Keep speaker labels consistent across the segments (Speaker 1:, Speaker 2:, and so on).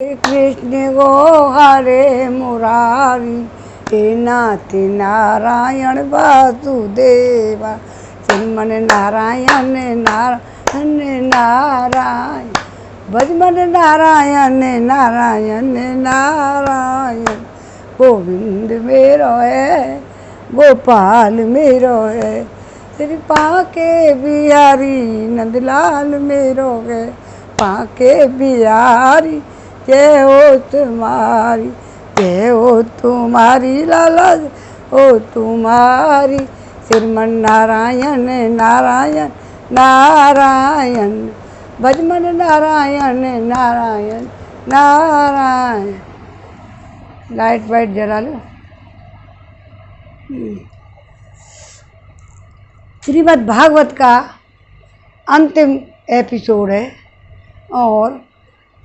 Speaker 1: कृष्ण गो हरे मुरारी, हे नाथ नारायण वासुदेवा, श्रीमन नारायण नारायण नारायण, भजमन नारायण नारायण नारायण। गोविंद मेरो है, गोपाल मेरो है, श्री पाके बिहारी नंदलाल मेरो है। पाके बिहारी जय हो तुम्हारी, जय हो तुम्हारी लाला हो तुम्हारी, श्रीमन नारायण नारायण नारायण, भजमन नारायण नारायण नारायण। लाइट वाइट जला लो। श्रीमद् भागवत का अंतिम एपिसोड है और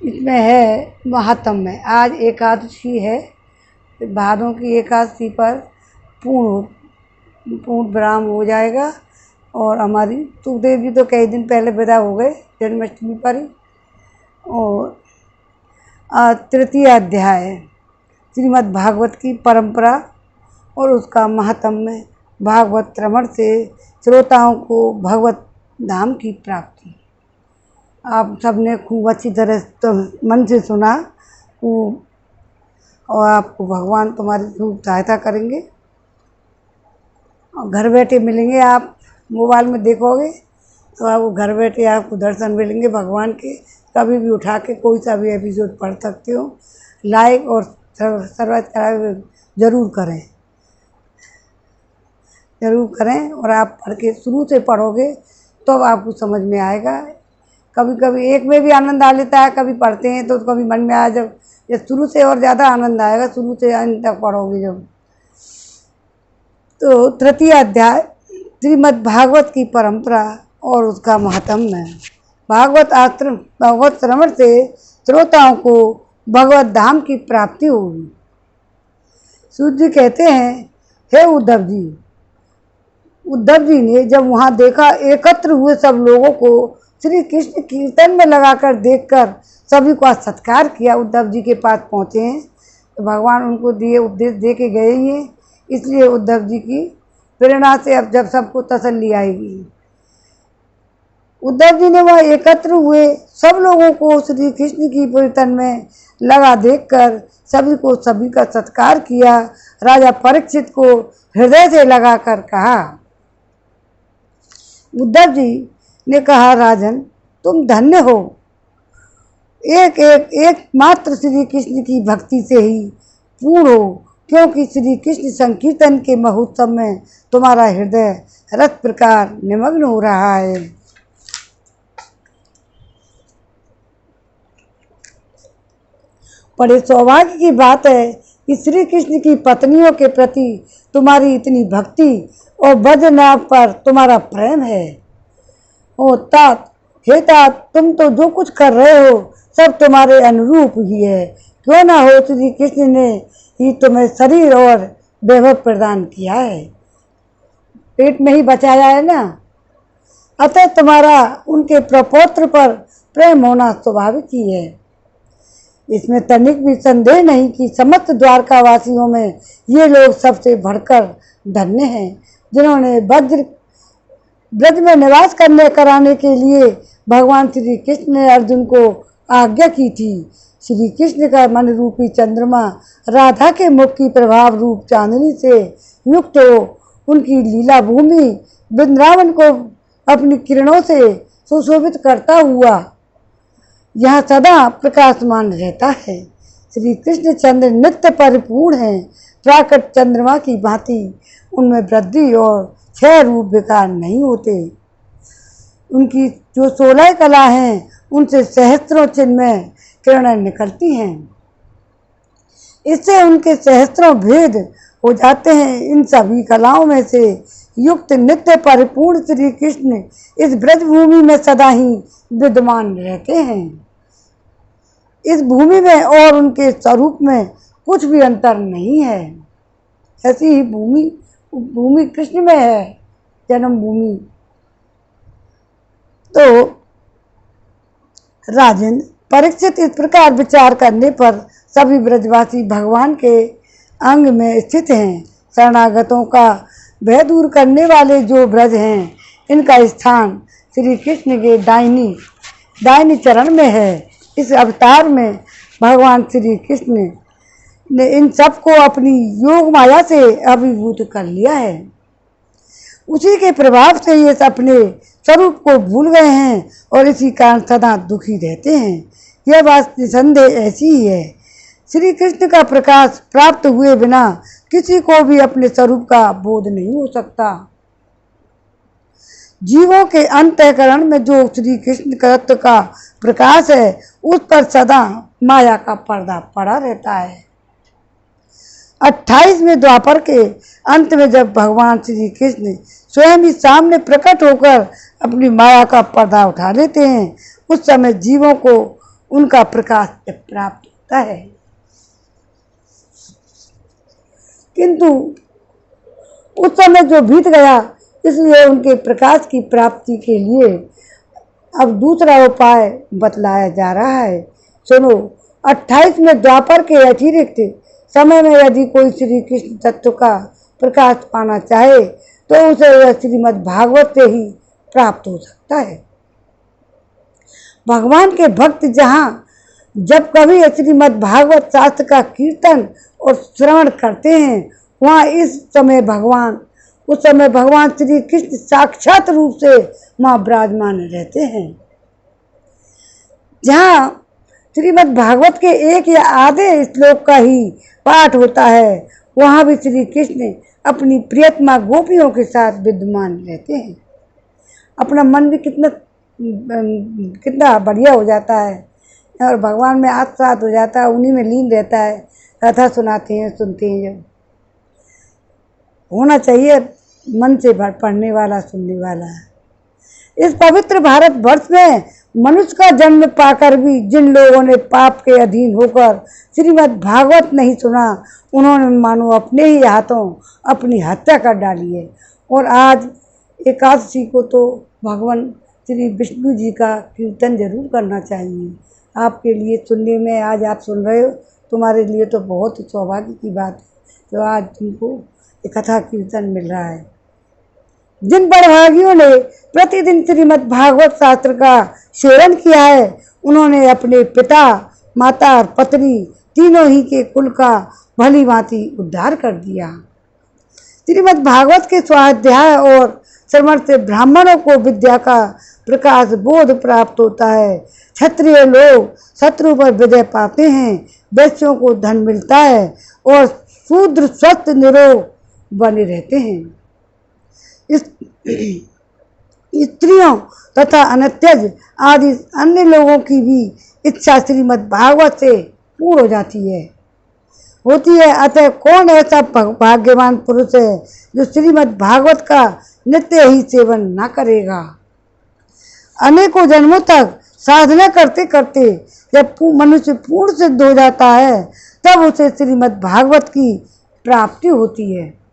Speaker 1: इसमें है महात्म्य। आज एकादशी है, भादों की एकादशी पर पूर्ण विराम हो जाएगा और हमारी सुखदेव जी तो कई दिन पहले विदा हो गए जन्माष्टमी पर ही। और तृतीय अध्याय श्रीमद् भागवत की परंपरा और उसका महात्म्य, भागवत श्रवण से श्रोताओं को भगवत धाम की प्राप्ति। आप सबने खूब अच्छी तरह तो मन से सुना और आपको भगवान तुम्हारी खूब सहायता करेंगे और घर बैठे मिलेंगे। आप मोबाइल में देखोगे तो आपको घर बैठे आपको दर्शन मिलेंगे भगवान के। कभी भी उठा के कोई सा भी एपिसोड पढ़ सकते हो। लाइक और सब्सक्राइब ज़रूर करें और आप पढ़ के शुरू से पढ़ोगे तो आपको समझ में आएगा। कभी कभी एक में भी आनंद आ लेता है, कभी पढ़ते हैं तो कभी मन में आया, जब शुरू से और ज़्यादा आनंद आएगा शुरू से अंत तक पढ़ोगे जब। तो तृतीय अध्याय श्रीमद् भागवत की परंपरा और उसका महात्म्य है। भागवत श्रवण से श्रोताओं को भगवत धाम की प्राप्ति होगी। सूत जी कहते हैं, हे उद्धव जी ने जब वहाँ देखा एकत्र हुए सब लोगों को श्री कृष्ण कीर्तन में लगाकर देखकर सभी को सत्कार किया। उद्धव जी के पास पहुँचे हैं तो भगवान उनको दिए उपदेश दे के गए ही हैं, इसलिए उद्धव जी की प्रेरणा से अब जब सबको तसल्ली आएगी। उद्धव जी ने वह एकत्र हुए सब लोगों को श्री कृष्ण की कीर्तन में लगा देखकर सभी का सत्कार किया। राजा परीक्षित को हृदय से लगाकर कहा। उद्धव जी ने कहा, राजन तुम धन्य हो, एक मात्र श्री कृष्ण की भक्ति से ही पूर्ण हो, क्योंकि श्री कृष्ण संकीर्तन के महोत्सव में तुम्हारा हृदय रस प्रकार निमग्न हो रहा है। बड़े सौभाग्य की बात है कि श्री कृष्ण की पत्नियों के प्रति तुम्हारी इतनी भक्ति और ब्रजनाभ पर तुम्हारा प्रेम है। ओ तात, हे तात, तुम तो जो कुछ कर रहे हो सब तुम्हारे अनुरूप ही है। क्यों ना हो श्री कृष्ण ने ही तुम्हें शरीर और वैभव प्रदान किया है, पेट में ही बचाया है ना, अतः तुम्हारा उनके प्रपौत्र पर प्रेम होना स्वाभाविक ही है। इसमें तनिक भी संदेह नहीं कि समस्त द्वारका वासियों में ये लोग सबसे बढ़कर धन्य हैं, जिन्होंने ब्रज में निवास कराने के लिए भगवान श्री कृष्ण ने अर्जुन को आज्ञा की थी। श्री कृष्ण का मन रूपी चंद्रमा राधा के मुख की प्रभाव रूप चांदनी से युक्त हो उनकी लीला भूमि वृंदावन को अपनी किरणों से सुशोभित करता हुआ यहाँ सदा प्रकाशमान रहता है। श्री कृष्ण चंद्र नित्य परिपूर्ण हैं, प्राकट चंद्रमा की भांति उनमें वृद्धि और क्षय रूप विकार नहीं होते। उनकी जो 16 कला हैं उनसे सहस्त्रों चिन्मय किरणें निकलती हैं, इससे उनके सहस्त्रों भेद हो जाते हैं। इन सभी कलाओं में से युक्त नित्य परिपूर्ण श्री कृष्ण इस ब्रज भूमि में सदा ही विद्यमान रहते हैं। इस भूमि में और उनके स्वरूप में कुछ भी अंतर नहीं है। ऐसी ही भूमि कृष्ण में है, जन्म भूमि। तो राजेंद्र, परीक्षित इस प्रकार विचार करने पर सभी ब्रजवासी भगवान के अंग में स्थित हैं। शरणागतों का भय दूर करने वाले जो ब्रज हैं, इनका स्थान श्री कृष्ण के दाहिनी चरण में है। इस अवतार में भगवान श्री कृष्ण ने इन सबको अपनी योग माया से अभिभूत कर लिया है। उसी के प्रभाव से ये अपने स्वरूप को भूल गए हैं और इसी कारण सदा दुखी रहते हैं। यह बात निसंदेह ऐसी ही है। श्री कृष्ण का प्रकाश प्राप्त हुए बिना किसी को भी अपने स्वरूप का बोध नहीं हो सकता। जीवों के अंतःकरण में जो श्री कृष्ण तत्व का प्रकाश है, उस पर सदा माया का पर्दा पड़ा रहता है। 28वें द्वापर के अंत में जब भगवान श्री कृष्ण स्वयं ही सामने प्रकट होकर अपनी माया का पर्दा उठा लेते हैं, उस समय जीवों को उनका प्रकाश प्राप्त होता है। किंतु उस समय जो बीत गया, इसलिए उनके प्रकाश की प्राप्ति के लिए अब दूसरा उपाय बतलाया जा रहा है। सुनो, 28वें द्वापर के अतिरिक्त समय में यदि कोई श्री कृष्ण तत्व का प्रकाश पाना चाहे तो उसे यह श्रीमद् भागवत से ही प्राप्त हो सकता है। भगवान के भक्त जब कभी श्रीमद् भागवत शास्त्र का कीर्तन और श्रवण करते हैं, वहाँ उस समय भगवान श्री कृष्ण साक्षात रूप से वहाँ विराजमान रहते हैं। जहाँ श्रीमद् भागवत के एक या आधे श्लोक का ही पाठ होता है, वहाँ भी श्री कृष्ण अपनी प्रियतमा गोपियों के साथ विद्यमान रहते हैं। अपना मन भी कितना बढ़िया हो जाता है और भगवान में आत्मसात हो जाता है, उन्हीं में लीन रहता है। कथा सुनाते हैं, सुनते हैं। जब होना चाहिए मन से पढ़ने वाला, सुनने वाला है। इस पवित्र भारत वर्ष में मनुष्य का जन्म पाकर भी जिन लोगों ने पाप के अधीन होकर श्रीमद् भागवत नहीं सुना, उन्होंने मानो अपने ही हाथों अपनी हत्या कर डाली है। और आज एकादशी को तो भगवान श्री विष्णु जी का कीर्तन जरूर करना चाहिए। आपके लिए सुनने में, आज आप सुन रहे हो, तुम्हारे लिए तो बहुत सौभाग्य की बात है जो आज तुमको कथा कीर्तन मिल रहा है। जिन बड़भागियों ने प्रतिदिन श्रीमद् भागवत शास्त्र का सेवन किया है, उन्होंने अपने पिता, माता और पत्नी तीनों ही के कुल का भली भांति उद्धार कर दिया। श्रीमद् भागवत के स्वाध्याय और श्रवण से ब्राह्मणों को विद्या का प्रकाश बोध प्राप्त होता है। क्षत्रिय लोग शत्रु पर विजय पाते हैं, वैश्यों को धन मिलता है और शूद्र स्वस्थ निरोग बने रहते हैं। स्त्रियों तथा अनत्यज आदि अन्य लोगों की भी इच्छा श्रीमद् भागवत से पूर्ण हो होती है। अतः कौन ऐसा भाग्यवान पुरुष है जो श्रीमद् भागवत का नित्य ही सेवन न करेगा। अनेकों जन्मों तक साधना करते करते जब मनुष्य पूर्ण सिद्ध हो जाता है, तब उसे श्रीमद् भागवत की प्राप्ति होती है।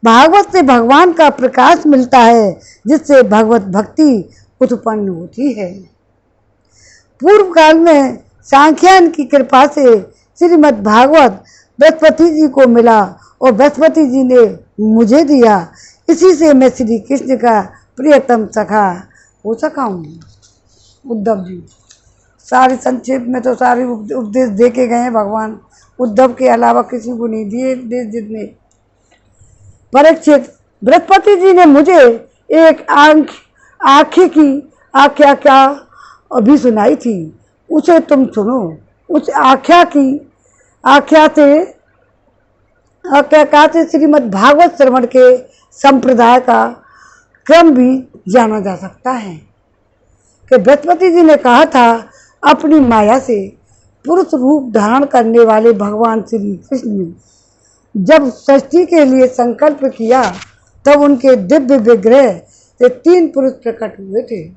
Speaker 1: भागवत से भगवान का प्रकाश मिलता है, जिससे भगवत भक्ति उत्पन्न होती है। पूर्व काल में सांख्यायन की कृपा से श्रीमद् भागवत बृहस्पति जी को मिला और बृहस्पति जी ने मुझे दिया। इसी से मैं श्री कृष्ण का प्रियतम सखा हो सका हूँ। उद्धव जी सारे संक्षेप में तो सारे उपदेश दे के गए हैं भगवान। उद्धव के अलावा किसी को नहीं दिए उपदेश जितने। परीक्षित, बृहस्पति जी ने मुझे एक आँखी की आख्या क्या अभी सुनाई थी, उसे तुम सुनो। उस आख्या से श्रीमद् भागवत श्रवण के संप्रदाय का क्रम भी जाना जा सकता है कि बृहस्पति जी ने कहा था, अपनी माया से पुरुष रूप धारण करने वाले भगवान श्री कृष्ण ने जब सृष्टि के लिए संकल्प किया, तब उनके दिव्य विग्रह से 3 पुरुष प्रकट हुए थे।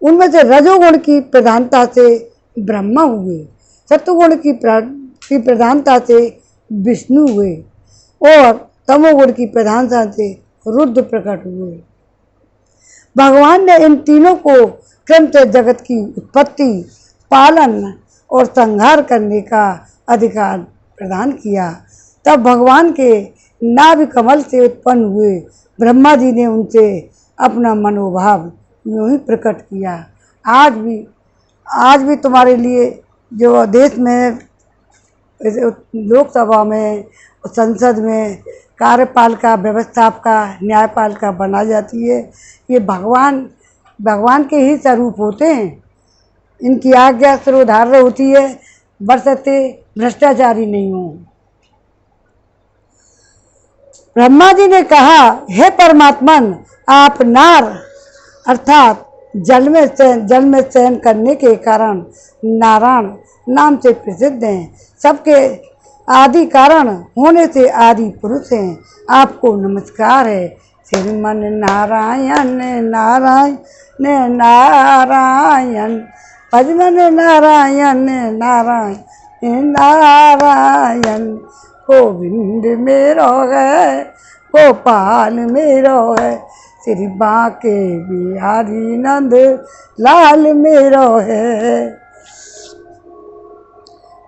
Speaker 1: उनमें से रजोगुण की प्रधानता से ब्रह्मा हुए, सत्वगुण की प्रधानता से विष्णु हुए और तमोगुण की प्रधानता से रुद्र प्रकट हुए। भगवान ने इन तीनों को क्रम से जगत की उत्पत्ति, पालन और संहार करने का अधिकार प्रदान किया। तब भगवान के नाभि कमल से उत्पन्न हुए ब्रह्मा जी ने उनसे अपना मनोभाव यूं ही प्रकट किया। आज भी तुम्हारे लिए जो देश में, लोकसभा में, संसद में कार्यपालिका, व्यवस्थापिका, न्यायपालिका बनाई जाती है, ये भगवान के ही स्वरूप होते हैं। इनकी आज्ञा सर्वधार्य होती है, बरसते भ्रष्टाचारी नहीं हो। ब्रह्मा जी ने कहा, हे परमात्मन, आप नार अर्थात जल में शयन करने के कारण नारायण नाम से प्रसिद्ध हैं। सबके आदि कारण होने से आदि पुरुष हैं। आपको नमस्कार है। श्रीमन नारायण नारायण नारायण, भजमन नारायण नारायण नारायण, गोविंद मेरो है, गोपाल मेरो है, श्री बांके बिहारी नंद लाल मेरो है।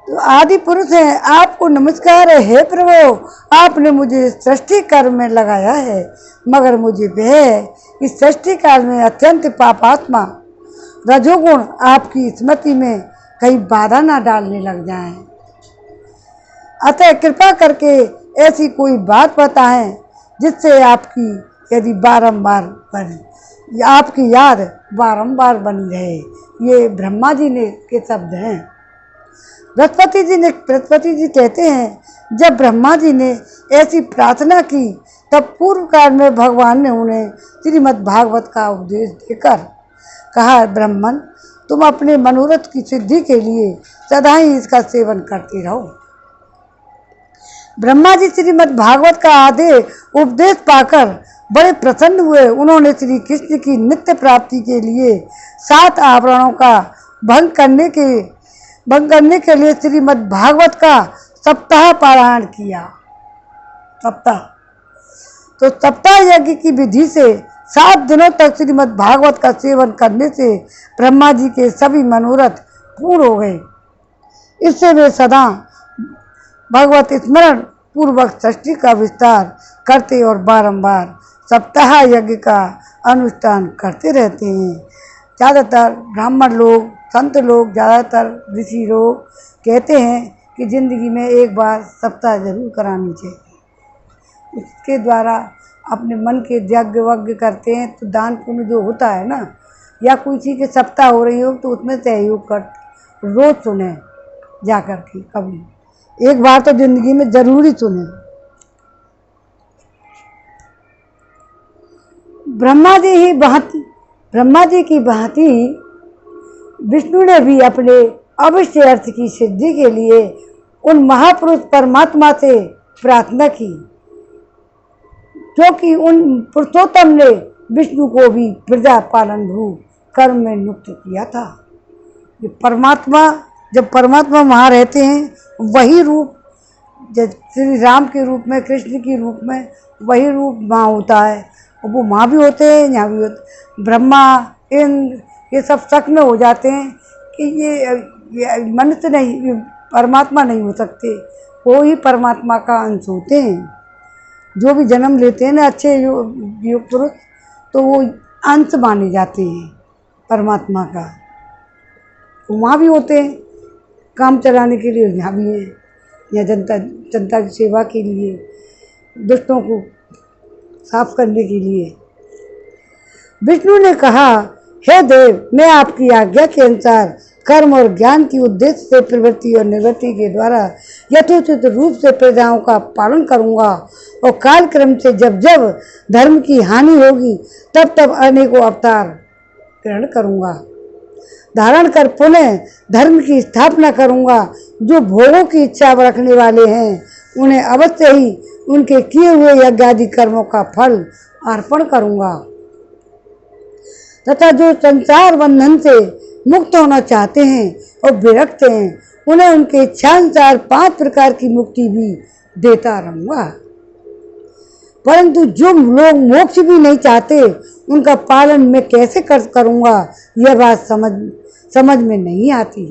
Speaker 1: तो आदि पुरुष हैं, आपको नमस्कार है। हे प्रभु, आपने मुझे सृष्टि कर्म में लगाया है, मगर मुझे भय है कि सृष्टि काल में अत्यंत पापात्मा रजोगुण आपकी स्मृति में कहीं बाधा ना डालने लग जाएं। अतः कृपा करके ऐसी कोई बात बताएं जिससे आपकी आपकी याद बारंबार बनी रहे। ये ब्रह्मा जी ने के शब्द हैं। बृहस्पति जी कहते हैं, जब ब्रह्मा जी ने ऐसी प्रार्थना की तब पूर्व काल में भगवान ने उन्हें श्रीमद् भागवत का उपदेश देकर कहा, ब्राह्मण, तुम अपने मनोरथ की सिद्धि के लिए सदा ही इसका सेवन करते रहो। ब्रह्मा जी श्रीमद् भागवत का आधे उपदेश पाकर बड़े प्रसन्न हुए। उन्होंने श्री कृष्ण की नित्य प्राप्ति के लिए 7 आवरणों का भंग करने के लिए श्रीमद् भागवत का सप्ताह पारायण किया। सप्ताह यज्ञ की विधि से 7 दिनों तक श्रीमद् भागवत का सेवन करने से ब्रह्मा जी के सभी मनोरथ पूर्ण हो गए। इससे वे सदा भगवत स्मरण पूर्वक सृष्टि का विस्तार करते और बारंबार सप्ताह यज्ञ का अनुष्ठान करते रहते हैं। ज़्यादातर ब्राह्मण लोग, संत लोग, ज़्यादातर ऋषि लोग कहते हैं कि ज़िंदगी में एक बार सप्ताह जरूर करानी चाहिए। उसके द्वारा अपने मन के यज्ञ वज्ञ करते हैं तो दान पुण्य जो होता है ना, या किसी के सप्ताह हो रही हो तो उसमें सहयोग कर, रोज़ सुने जा कर के, कभी एक बार तो जिंदगी में जरूरी सुने। ब्रह्मा जी की भांति विष्णु ने भी अपने अवश्य अर्थ की सिद्धि के लिए उन महापुरुष परमात्मा से प्रार्थना की, क्योंकि उन पुरुषोत्तम ने विष्णु को भी प्रजा पालन रूप कर्म में नियुक्त किया था। जब परमात्मा वहाँ रहते हैं, वही रूप श्री राम के रूप में, कृष्ण के रूप में वही रूप वहाँ होता है। और वो वहाँ भी होते हैं, यहाँ भी होते। ब्रह्मा, इंद्र, ये सब शक में हो जाते हैं कि ये मनुष्य नहीं, परमात्मा नहीं हो सकते। वो ही परमात्मा का अंश होते हैं। जो भी जन्म लेते हैं ना अच्छे योग पुरुष, तो वो अंश माने जाते हैं परमात्मा का। वहाँ भी होते हैं, काम चलाने के लिए यहाँ भी हैं, या जनता की सेवा के लिए, दुष्टों को साफ करने के लिए। विष्णु ने कहा, हे देव, मैं आपकी आज्ञा के अनुसार कर्म और ज्ञान की उद्देश्य से प्रवृत्ति और निवृत्ति के द्वारा यथोचित रूप से प्रजाओं का पालन करूंगा, और कालक्रम से जब जब धर्म की हानि होगी तब तब अनेकों अवतार ग्रहण करूंगा, धारण कर पुनः धर्म की स्थापना करूंगा। जो भोगों की इच्छा रखने वाले हैं उन्हें अवश्य ही उनके किए हुए यज्ञ आदि कर्मों का फल अर्पण करूंगा, तथा जो संसार बंधन से मुक्त होना चाहते हैं और विरक्त हैं, उन्हें उनके इच्छानुसार 5 प्रकार की मुक्ति भी देता रहूंगा। परंतु जो लोग मोक्ष भी नहीं चाहते, उनका पालन मैं कैसे करूँगा, यह बात समझ में नहीं आती।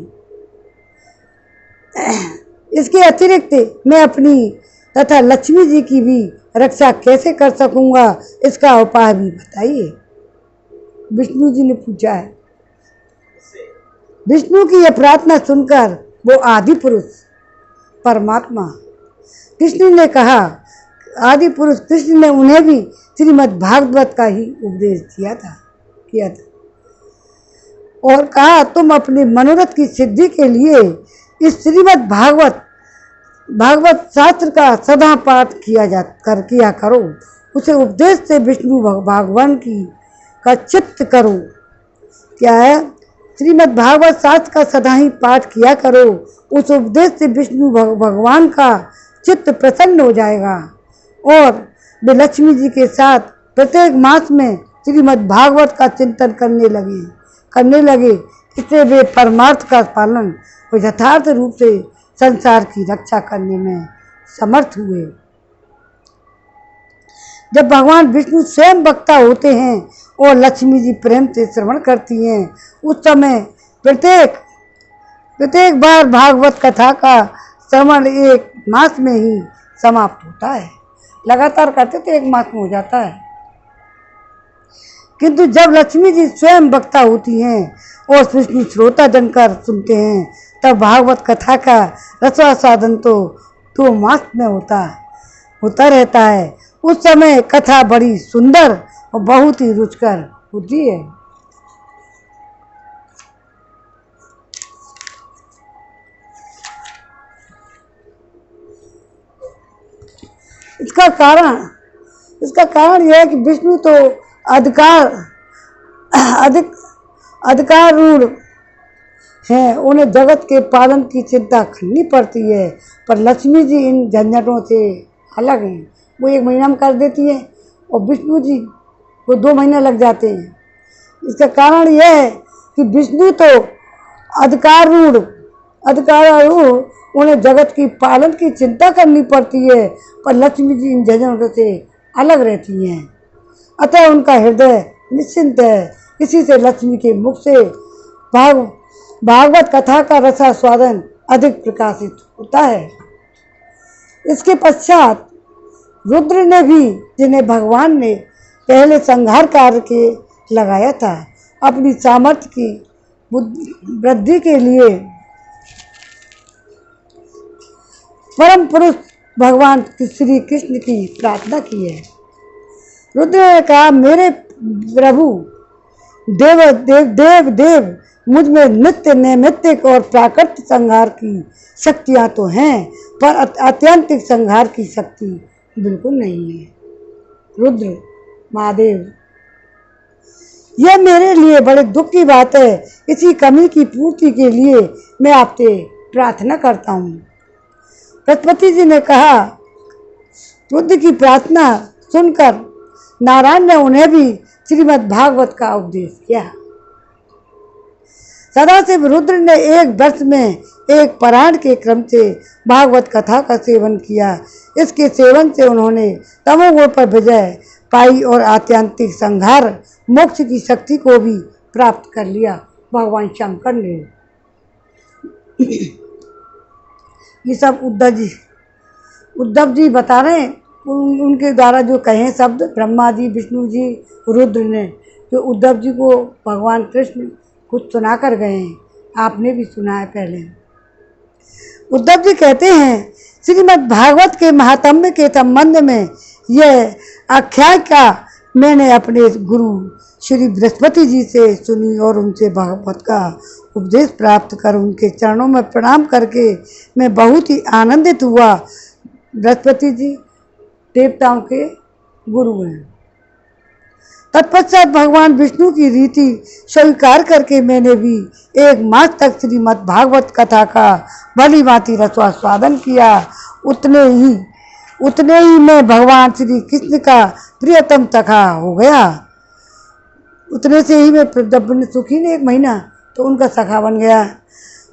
Speaker 1: इसके अतिरिक्त मैं अपनी तथा लक्ष्मी जी की भी रक्षा कैसे कर सकूँगा, इसका उपाय भी बताइए। विष्णु जी ने पूछा है। विष्णु की यह प्रार्थना सुनकर वो आदि पुरुष परमात्मा कृष्ण ने कहा, आदि पुरुष कृष्ण ने उन्हें भी श्रीमद् भागवत का ही उपदेश किया था और कहा, तुम अपने मनोरथ की सिद्धि के लिए इस श्रीमद् भागवत शास्त्र का सदा पाठ किया करो। उसे उपदेश से विष्णु भगवान का चित्त करो। क्या है? श्रीमद् भागवत शास्त्र का सदा ही पाठ किया करो। उस उपदेश से विष्णु भगवान का चित्त प्रसन्न हो जाएगा और वे लक्ष्मी जी के साथ प्रत्येक मास में श्रीमद् भागवत का चिंतन करने लगे। इससे वे परमार्थ का पालन और यथार्थ रूप से संसार की रक्षा करने में समर्थ हुए। जब भगवान विष्णु स्वयं वक्ता होते हैं और लक्ष्मी जी प्रेम से श्रवण करती हैं, उस समय प्रत्येक बार भागवत कथा का श्रवण एक मास में ही समाप्त होता है। लगातार करते तो एक मास में हो जाता है, किंतु जब लक्ष्मी जी स्वयं वक्ता होती हैं और विष्णु श्रोता जनकर सुनते हैं, तब भागवत कथा का रसास्वादन तो 2 मास में होता रहता है। उस समय कथा बड़ी सुंदर और बहुत ही रुचकर होती है। इसका कारण यह है कि विष्णु तो अधिकारूढ़ हैं, उन्हें जगत के पालन की चिंता करनी पड़ती है, पर लक्ष्मी जी इन झंझटों से अलग हैं। वो 1 महीना में कर देती है और विष्णु जी को 2 महीने लग जाते हैं। इसका कारण यह है कि विष्णु तो अधिकारूढ़ उन्हें जगत की पालन की चिंता करनी पड़ती है, पर लक्ष्मी जी इन झंझटों से अलग रहती हैं। अतः उनका हृदय निश्चिंत है। इसी से लक्ष्मी के मुख से भागवत कथा का रसास्वादन अधिक प्रकाशित होता है। इसके पश्चात रुद्र ने भी, जिन्हें भगवान ने पहले संहार कार्य के लगाया था, अपनी सामर्थ्य की वृद्धि के लिए परम पुरुष भगवान श्री कृष्ण की प्रार्थना की है। रुद्र ने कहा, मेरे प्रभु देव मुझ में नित्य नैमित्तिक और प्राकृतिक संहार की शक्तियाँ तो हैं, पर आत्यंतिक संहार की शक्ति बिल्कुल नहीं है। रुद्र महादेव, यह मेरे लिए बड़े दुख की बात है। इसी कमी की पूर्ति के लिए मैं आपसे प्रार्थना करता हूँ। बृहस्पति जी ने कहा। रुद्र की प्रार्थना सुनकर नारायण ने उन्हें भी श्रीमद् भागवत का उपदेश किया। सदाशिव रुद्र ने 1 वर्ष में 1 पारायण के क्रम से भागवत कथा का सेवन किया। इसके सेवन से उन्होंने तमोगुण पर विजय पाई और आत्यंतिक संहार मोक्ष की शक्ति को भी प्राप्त कर लिया। भगवान शंकर ने ये सब उद्धव जी बता रहे हैं, उनके द्वारा जो कहे शब्द ब्रह्मा जी, विष्णु जी, रुद्र ने, जो उद्धव जी को भगवान कृष्ण कुछ सुना कर गए हैं। आपने भी सुना है पहले। उद्धव जी कहते हैं, श्रीमद् भागवत के महात्म्य के संबंध में यह आख्यायिका मैंने अपने गुरु श्री बृहस्पति जी से सुनी और उनसे भागवत का उपदेश प्राप्त कर उनके चरणों में प्रणाम करके मैं बहुत ही आनंदित हुआ। बृहस्पति जी देवताओं के गुरु हैं। तत्पश्चात भगवान विष्णु की रीति स्वीकार करके मैंने भी 1 मास तक श्रीमद् भागवत कथा का भली भांति रसास्वादन किया। उतने ही में भगवान श्री कृष्ण का प्रियतम सखा हो गया। उतने से ही में, जब सुखी ने 1 महीना तो उनका सखा बन गया।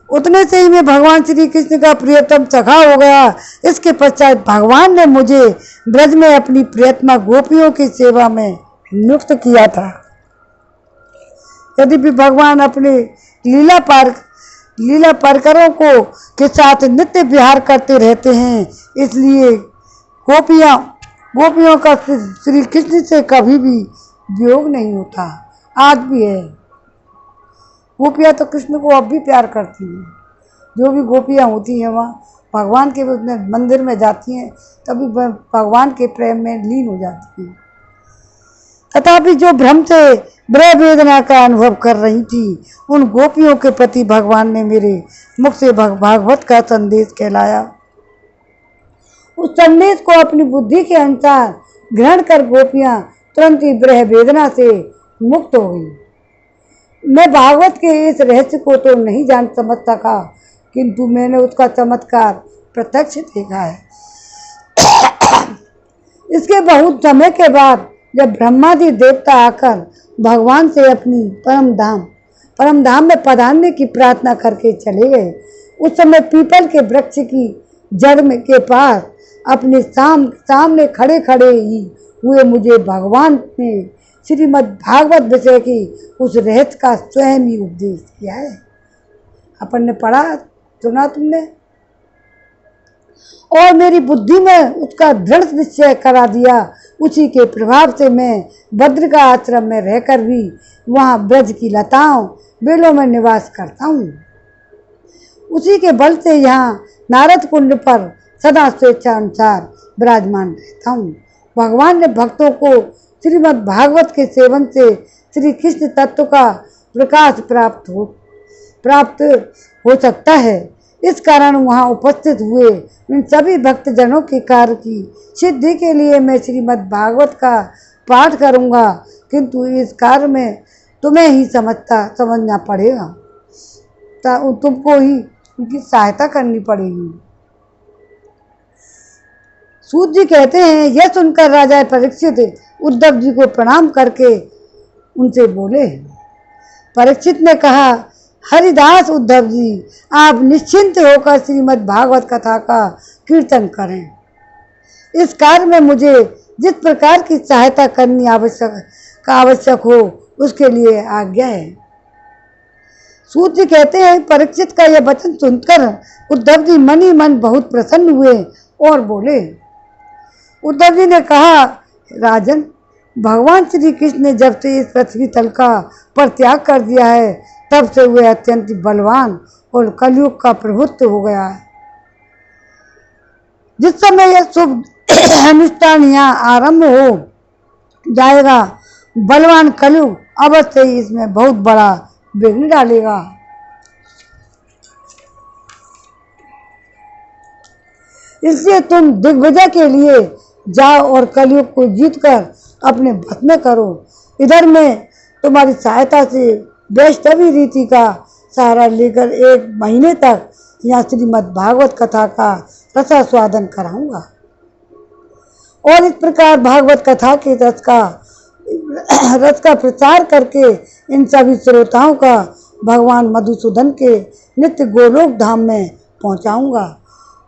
Speaker 1: उतने से ही में भगवान श्री कृष्ण का प्रियतम सखा हो गया। इसके पश्चात भगवान ने मुझे ब्रज में अपनी प्रियतमा गोपियों की सेवा में नियुक्त किया था। यदि भी भगवान अपने लीला पारकरों को के साथ नित्य विहार करते रहते हैं, इसलिए गोपियों का श्री कृष्ण से कभी भी वियोग नहीं होता। आज भी है। गोपियाँ तो कृष्ण को अब भी प्यार करती हैं। जो भी गोपियाँ होती हैं वहाँ भगवान के मंदिर में जाती हैं, तभी भगवान के प्रेम में लीन हो जाती हैं। तथापि जो भ्रम से ब्रह वेदना का अनुभव कर रही थी, उन गोपियों के प्रति भगवान ने मेरे मुख से भागवत का संदेश कहलाया। उस संदेश को अपनी बुद्धि के अनुसार ग्रहण कर गोपियां तुरंत ही ब्रह वेदना से मुक्त हो गई। मैं भागवत के इस रहस्य को तो नहीं जान समझ सका, किंतु मैंने उसका चमत्कार प्रत्यक्ष देखा है। इसके बहुत समय के बाद जब ब्रह्मादि देवता आकर भगवान से अपनी परम धाम में पधारने की प्रार्थना करके चले गए, उस समय पीपल के वृक्ष की जड़ में के पास अपने सामने खड़े ही हुए मुझे भगवान ने श्रीमद् भागवत विषय की उस रहस्य का स्वयं ही उपदेश किया है। अपन ने पढ़ा, सुना तुमने, और मेरी बुद्धि में उसका दृढ़ निश्चय करा दिया। उसी के प्रभाव से मैं बद्रिका आश्रम में रहकर भी वहाँ ब्रज की लताओं बेलों में निवास करता हूँ। उसी के बल से यहाँ नारद कुंड पर सदा स्वेच्छा अनुसार विराजमान रहता हूँ। भगवान ने भक्तों को श्रीमद् भागवत के सेवन से श्री कृष्ण तत्व का प्रकाश प्राप्त हो सकता है। इस कारण वहाँ उपस्थित हुए इन सभी भक्तजनों के कार्य की सिद्धि के लिए मैं श्रीमद् भागवत का पाठ करूँगा, किंतु इस कार्य में तुम्हें ही समझना पड़ेगा। तुमको ही उनकी सहायता करनी पड़ेगी। सूत जी कहते हैं, यह सुनकर राजा परीक्षित उद्धव जी को प्रणाम करके उनसे बोले। परीक्षित ने कहा, हरिदास उद्धव जी, आप निश्चिंत होकर श्रीमद् भागवत कथा का कीर्तन करें। इस कार्य में मुझे जिस प्रकार की सहायता करनी आवश्यक हो, उसके लिए आज्ञा है। सूत जी कहते हैं, परीक्षित का यह वचन सुनकर उद्धव जी मन ही मन बहुत प्रसन्न हुए और बोले। उद्धव जी ने कहा, राजन, भगवान श्री कृष्ण ने जब से इस पृथ्वी तल का परित्याग कर दिया है, तब से वे अत्यंत बलवान और कलयुग का प्रभुत्व हो गया है। जिस समय यह शुभ अनुष्ठान यहाँ आरंभ हो जाएगा, बलवान कलयुग अवश्य ही इसमें बहुत बड़ा विघ्न डालेगा। इसलिए तुम दिग्विजय के लिए जाओ और कलयुग को जीतकर अपने वश में करो। इधर मैं तुम्हारी सहायता से वैष्णवी रीति का सहारा लेकर 1 महीने तक यहाँ श्रीमद् भागवत कथा का रसास्वादन कराऊंगा। और इस प्रकार भागवत कथा के रस का प्रचार करके इन सभी श्रोताओं का भगवान मधुसूदन के नित्य गोलोक धाम में पहुँचाऊँगा।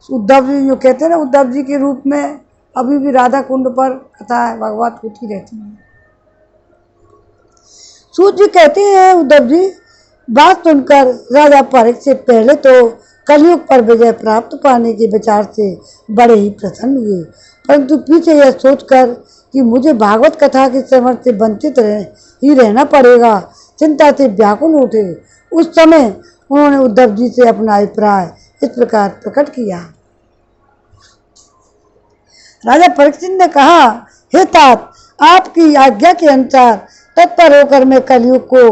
Speaker 1: उद्धव जी जो कहते हैं ना, उद्धव जी के रूप में अभी भी राधा कुंड पर कथा भागवत होती रहती है। सूत जी कहते हैं, उद्धव जी, बात सुनकर राजा परीक्षित पहले तो कलयुग पर विजय प्राप्त पाने के विचार से बड़े ही प्रसन्न हुए, परंतु पीछे यह सोचकर कि मुझे भागवत कथा के श्रवण से वंचित रहना पड़ेगा, चिंता से व्याकुल उठे। उस समय उन्होंने उद्धव जी से अपना अभिप्राय इस प्रकार प्रकट किया। राजा परीक्षित ने कहा, हे तात, आपकी आज्ञा के अनुसार तत्पर होकर मैं कलयुग को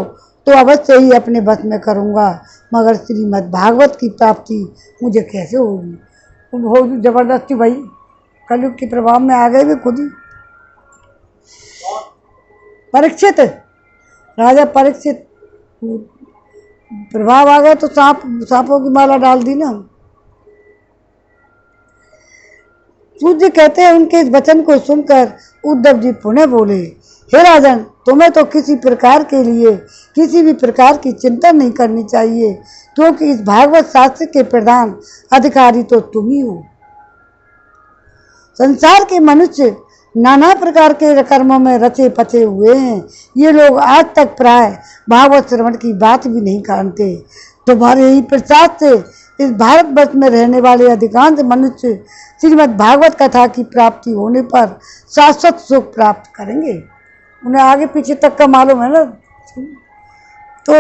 Speaker 1: तो अवश्य ही अपने बस में करूँगा, मगर श्रीमद् भागवत की प्राप्ति मुझे कैसे होगी? होगी जबरदस्ती भाई, कलयुग के प्रभाव में आ गए वे खुद ही। परीक्षित, राजा परीक्षित, प्रभाव आ गया तो सांपों की माला डाल दी ना। सूत जी कहते हैं, उनके इस वचन को सुनकर उद्धव जी पुनः बोले, हे राजन, तुम्हें तो किसी भी प्रकार की चिंता नहीं करनी चाहिए, क्योंकि इस भागवत शास्त्र के प्रधान अधिकारी तो तुम ही हो। संसार के मनुष्य नाना प्रकार के कर्मों में रचे पचे हुए हैं। ये लोग आज तक प्राय भागवत श्रवण की बात भी नहीं जानते। तुम्हारे ही प्रसाद से इस भारतवर्ष में रहने वाले अधिकांश मनुष्य श्रीमद् भागवत कथा की प्राप्ति होने पर शाश्वत सुख प्राप्त करेंगे। उन्हें आगे पीछे तक का मालूम है ना। तो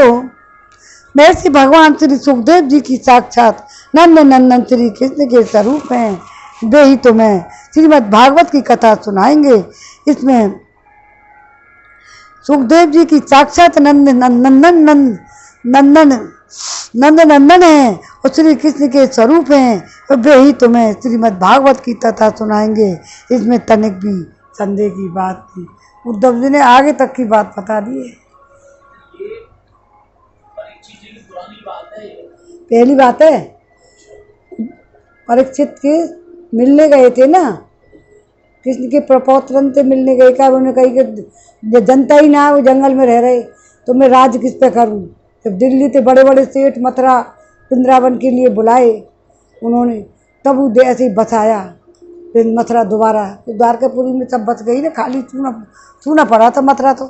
Speaker 1: महर्षि भगवान श्री सुखदेव जी की साक्षात नंद नंदन श्री कृष्ण के स्वरूप हैं। वे ही तुम्हें श्रीमद् भागवत की कथा सुनाएंगे। इसमें सुखदेव जी की साक्षात नंद नंदन है और श्री कृष्ण के स्वरूप हैं और वे ही तुम्हें श्रीमद् भागवत की कथा सुनाएंगे। इसमें तनिक भी संदेह की बात नहीं। उद्धव जी ने आगे तक की बात बता दी है। पहली बात है, परीक्षित के मिलने गए थे ना, कृष्ण के प्रपौत्रन से मिलने गए। क्या उन्होंने कही कि जनता ही ना वो जंगल में रह रहे तो मैं राज किस पे करूं। जब दिल्ली से बड़े बड़े सेठ मथुरा वृंदावन के लिए बुलाए उन्होंने, तब वो ऐसे ही बसाया फिर मथुरा दोबारा। तो द्वारकापुरी में सब बच गई ना, खाली चूना पड़ा था मथुरा। तो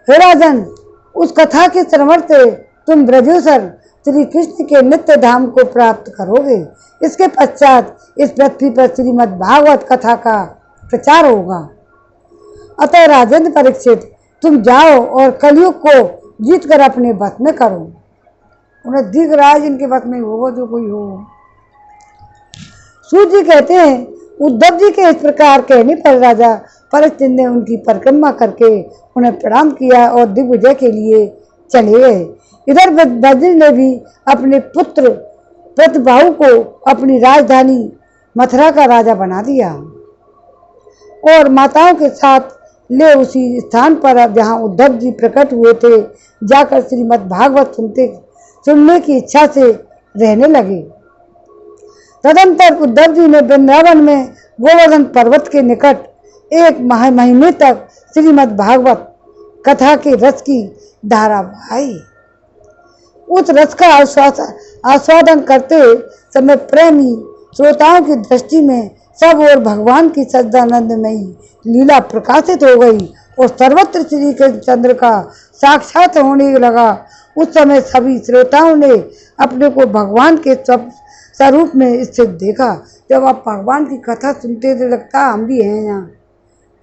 Speaker 1: हे राजन, उस कथा के श्रवण से तुम ब्रजेश्वर श्री कृष्ण के नित्य धाम को प्राप्त करोगे। इसके पश्चात इस पृथ्वी पर श्रीमद् भागवत कथा का प्रचार होगा। अतः राजेंद्र परीक्षित, तुम जाओ और कलयुग को जीतकर अपने वश में करो। उन्हें दिख रहा है जिनके वश में होगा जो कोई हो। सूर्य कहते हैं, उद्धव जी के इस प्रकार कहने पर राजा परीक्षित ने उनकी परिक्रमा करके उन्हें प्रणाम किया और दिग्विजय के लिए चले गए। इधर वज्र ने भी अपने पुत्र प्रतिबाहु को अपनी राजधानी मथुरा का राजा बना दिया और माताओं के साथ ले उसी स्थान पर जहाँ उद्धव जी प्रकट हुए थे जाकर श्रीमद् भागवत सुनने की इच्छा से रहने लगे। तदंतर उद्धव जी ने वृंदावन में गोवर्धन पर्वत के निकट एक महीने तक श्रीमद् भागवत कथा के रस की धारा बहाई। उस रस का आस्वादन करते समय प्रेमी श्रोताओं की दृष्टि में सब और भगवान की सच्चिदानंदमयी लीला प्रकाशित हो गई और सर्वत्र श्री कृष्णचंद्र का साक्षात होने लगा। उस समय सभी श्रोताओं ने अपने को भगवान के स्वरूप में स्थित देखा। जब आप भगवान की कथा सुनते तो लगता हम भी हैं यहाँ,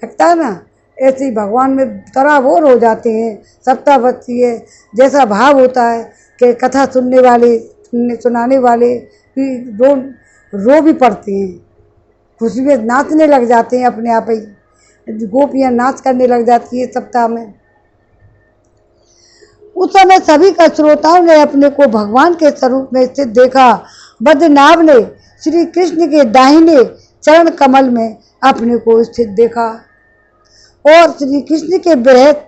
Speaker 1: लगता है ना। ऐसे ही भगवान में तराबोर हो जाते हैं। सप्तावत्सीय जैसा भाव होता है कि कथा सुनाने वाले भी रो भी पड़ते हैं, खुशी में नाचने लग जाते हैं अपने आप ही। गोपियाँ नाच करने लग जाती है सप्ताह में। उस समय सभी का श्रोताओं ने अपने को भगवान के स्वरूप में स्थित देखा। बद्रीनाथ ने श्री कृष्ण के दाहिने चरण कमल में अपने को स्थित देखा और श्री कृष्ण के बृहत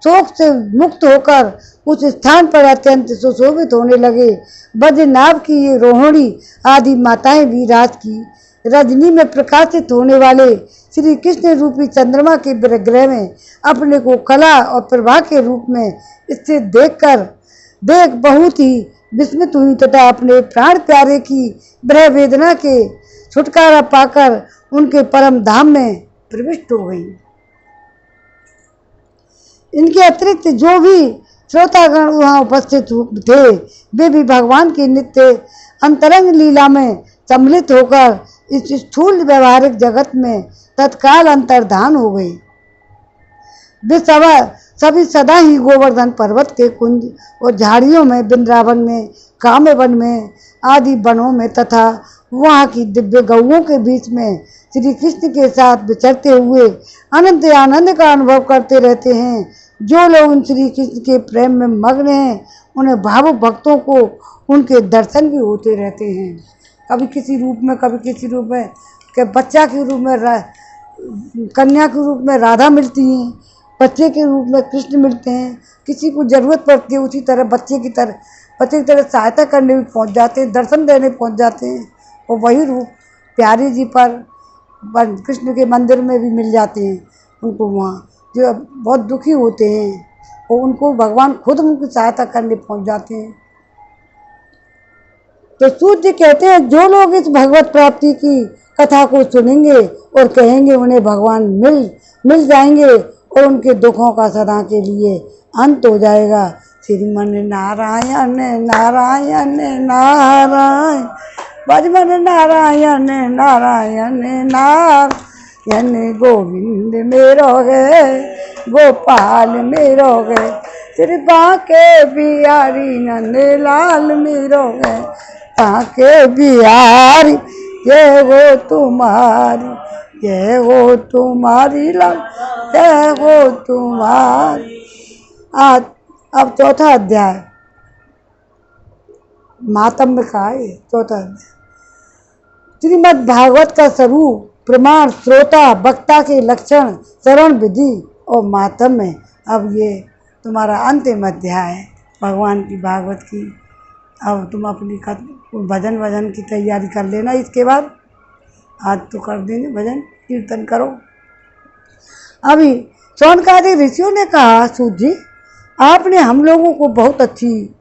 Speaker 1: शोक से मुक्त होकर उस स्थान पर अत्यंत सुशोभित होने लगे। बद्रीनाथ की ये रोहिणी आदि माताएं भी रात की रजनी में प्रकाशित होने वाले श्री कृष्ण रूपी चंद्रमा के विग्रह में अपने को कला और प्रभा के रूप में स्थित देख बहुत ही विस्मित हुई तथा अपने प्राण प्यारे की ब्रह वेदना के छुटकारा पाकर उनके परम धाम में प्रविष्ट हो गई। इनके अतिरिक्त जो भी श्रोतागण वहाँ उपस्थित थे वे भी भगवान की नित्य अंतरंग लीला में सम्मिलित होकर इस स्थूल व्यवहारिक जगत में तत्काल अंतर्धान हो गए। वे सभी सदा ही गोवर्धन पर्वत के कुंज और झाड़ियों में, वृंदावन में, काम्यवन में आदि वनों में तथा वहाँ की दिव्य गौओं के बीच में श्री कृष्ण के साथ विचरते हुए अनंत आनंद का अनुभव करते रहते हैं। जो लोग उन श्री कृष्ण के प्रेम में मग्न हैं उन्हें भावुक भक्तों को उनके दर्शन भी होते रहते हैं। कभी किसी रूप में, कभी किसी रूप में, कि बच्चा के रूप में कन्या के रूप में राधा मिलती हैं, बच्चे के रूप में कृष्ण मिलते हैं। किसी को ज़रूरत पड़ती है उसी तरह बच्चे की तरह सहायता करने भी पहुंच जाते हैं, दर्शन देने पहुंच जाते हैं। और वही रूप प्यारी जी पर कृष्ण के मंदिर में भी मिल जाते हैं। उनको वहाँ जो बहुत दुखी होते हैं और उनको भगवान खुद उनकी सहायता करने पहुंच जाते हैं। तो सूत जी कहते हैं जो लोग इस भगवत प्राप्ति की कथा को सुनेंगे और कहेंगे उन्हें भगवान मिल जाएंगे और उनके दुखों का सदा के लिए अंत हो जाएगा। श्रीमन नारायण नारायण नारायण, भजमन नारायण नारायण नारायण, गोविंद मेरो है गोपाल मेरो है, श्री बांके बिहारी नंद लाल मेरो है, बांके बिहारी जय हो तुम्हारी, जय हो तुम्हारी लाल, जय हो तुम्हारी। आज अब चौथा अध्याय मातम्य का है। चौथा अध्याय श्रीमद् भागवत का स्वरूप, प्रमाण, श्रोता वक्ता के लक्षण, चरण विधि और मातम्य। अब ये तुम्हारा अंतिम अध्याय है भगवान की भागवत की। अब तुम अपनी भजन की तैयारी कर लेना। इसके बाद आज तो कर देंगे भजन कीर्तन करो। अभी शौनकादि ऋषियों ने कहा, सूत जी आपने हम लोगों को बहुत अच्छी